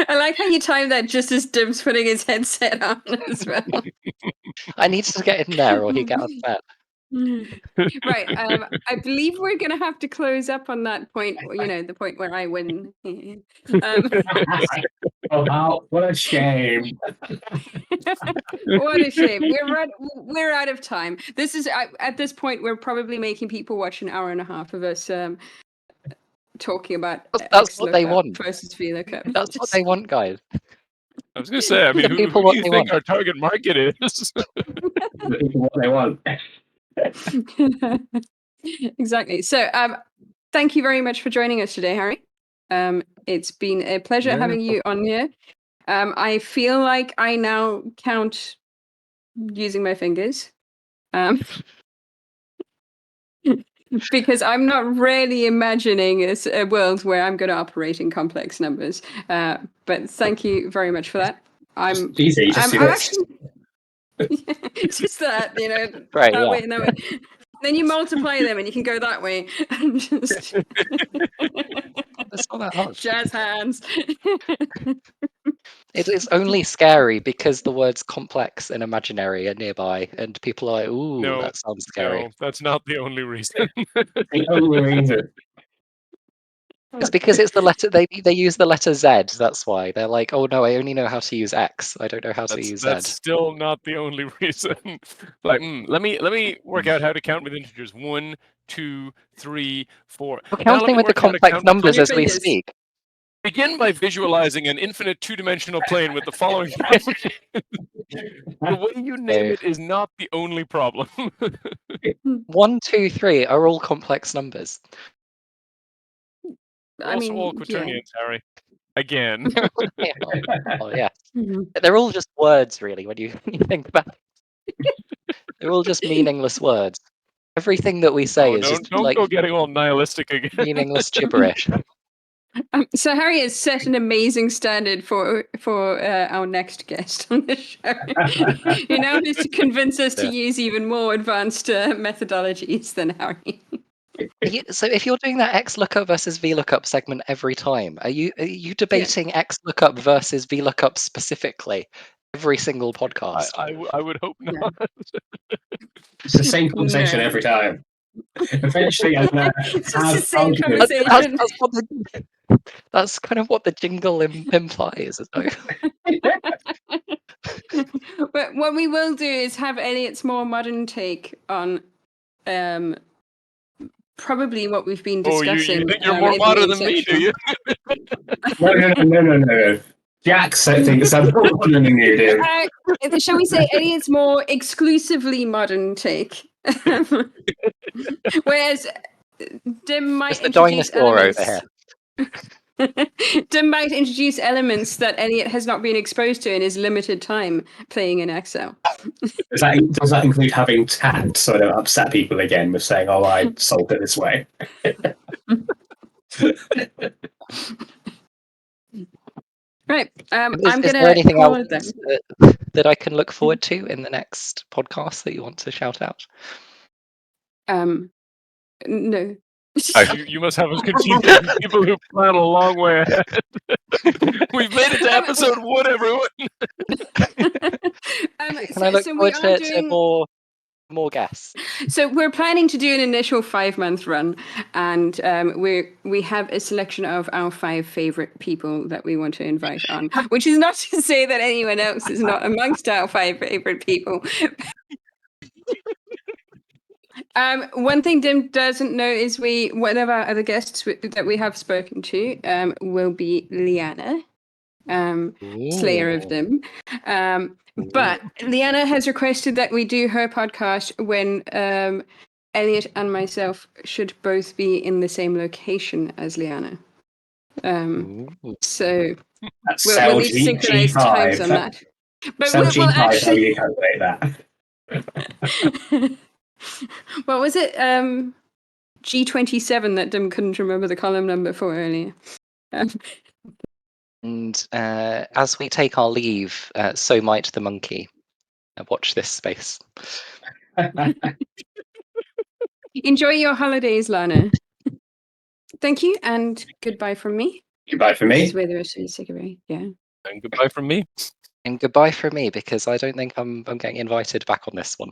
I like how you timed that just as Dim's putting his headset on as well. I need to get in there, or he get upset. Right. I believe we're going to have to close up on that point. You know, the point where I win. Oh, what a shame! What a shame. We're out of time. This is at this point we're probably making people watch an hour and a half of us talking about That's what they XLOOKUP want. versus VLOOKUP. That's what they want, guys. I was going to say, I mean, The who people do what you they think want. our target market is? The people what they want. Exactly. So, thank you very much for joining us today, Harry. It's been a pleasure having you on here. I feel like I now count using my fingers. Because I'm not really imagining a world where I'm going to operate in complex numbers. But thank you very much for that. I'm Easy, just do this. actually just that, you know, Right, that yeah. way and that way. Then you multiply them and you can go that way. And just It's not that hard. Jazz hands. It is only scary because the words complex and imaginary are nearby, and people are like, "Ooh, No, that sounds scary." No, that's not the only reason. The only reason. It's because it's the letter. They use the letter Z. That's why they're like, "Oh no, I only know how to use X. I don't know how to use That's Z." still not the only reason. Like, let me work out how to count with integers. 1, 2, 3, 4. We're Now let counting me with the work out how to complex count with numbers your as we fingers. speak. Begin by visualizing an infinite two-dimensional plane with the following property. The way you name So it is not the only problem. 1, 2, 3 are all complex numbers. They're I also all mean, yeah. quaternions, Harry. Again. Yeah. Oh yeah, Mhm. they're all just words, really. When you think about it. They're all just meaningless words. Everything that we say Oh, is just don't like go getting all nihilistic again. meaningless gibberish. So Harry has set an amazing standard for our next guest on the show. He now needs to convince us to Yeah. use even more advanced methodologies than Harry. So if you're doing that XLOOKUP versus VLOOKUP segment every time, are you debating XLOOKUP versus VLOOKUP specifically every single podcast? I would hope Yeah. not. It's the same conversation No. every time. Eventually, I'm gonna It's just have the same arguments. conversation. That's kind of what the jingle implies. But what we will do is have Elliott's more modern take on probably what we've been Oh, discussing. you think you're in more the modern main than me, do section. you? No. Jack thinks I'm more modern than you do. Shall we say Elliott's more exclusively modern take? Whereas Dim might It's the introduce dinosaur elements. over here. Dim might introduce elements that Elliott has not been exposed to in his limited time playing in Excel. Does that include having tact so I don't upset people again with saying, "Oh, I solved it this way"? Right. I'm Is going there to anything call else it then. that I can look forward to in the next podcast that you want to shout out? No. You must have us confused with people who plan a long way ahead. We've made it to episode 1, everyone. Can I look forward to more guests? So we're planning to do an initial 5-month run, and we have a selection of our 5 favorite people that we want to invite on. Which is not to say that anyone else is not amongst our 5 favorite people. One thing Dim doesn't know is one of our other guests that we have spoken to will be Liana, Slayer of Dim. But Liana has requested that we do her podcast when Elliott and myself should both be in the same location as Liana. So we'll need to synchronize times on that. But we'll how you calculate that? What was it? G27 that Dim couldn't remember the column number for earlier. And as we take our leave, so might the monkey. Watch this space. Enjoy your holidays, Lana. Thank you, and goodbye from me. Goodbye from This is me. where the rest of you take away. Yeah. And goodbye from me. And goodbye from me, because I don't think I'm getting invited back on this one.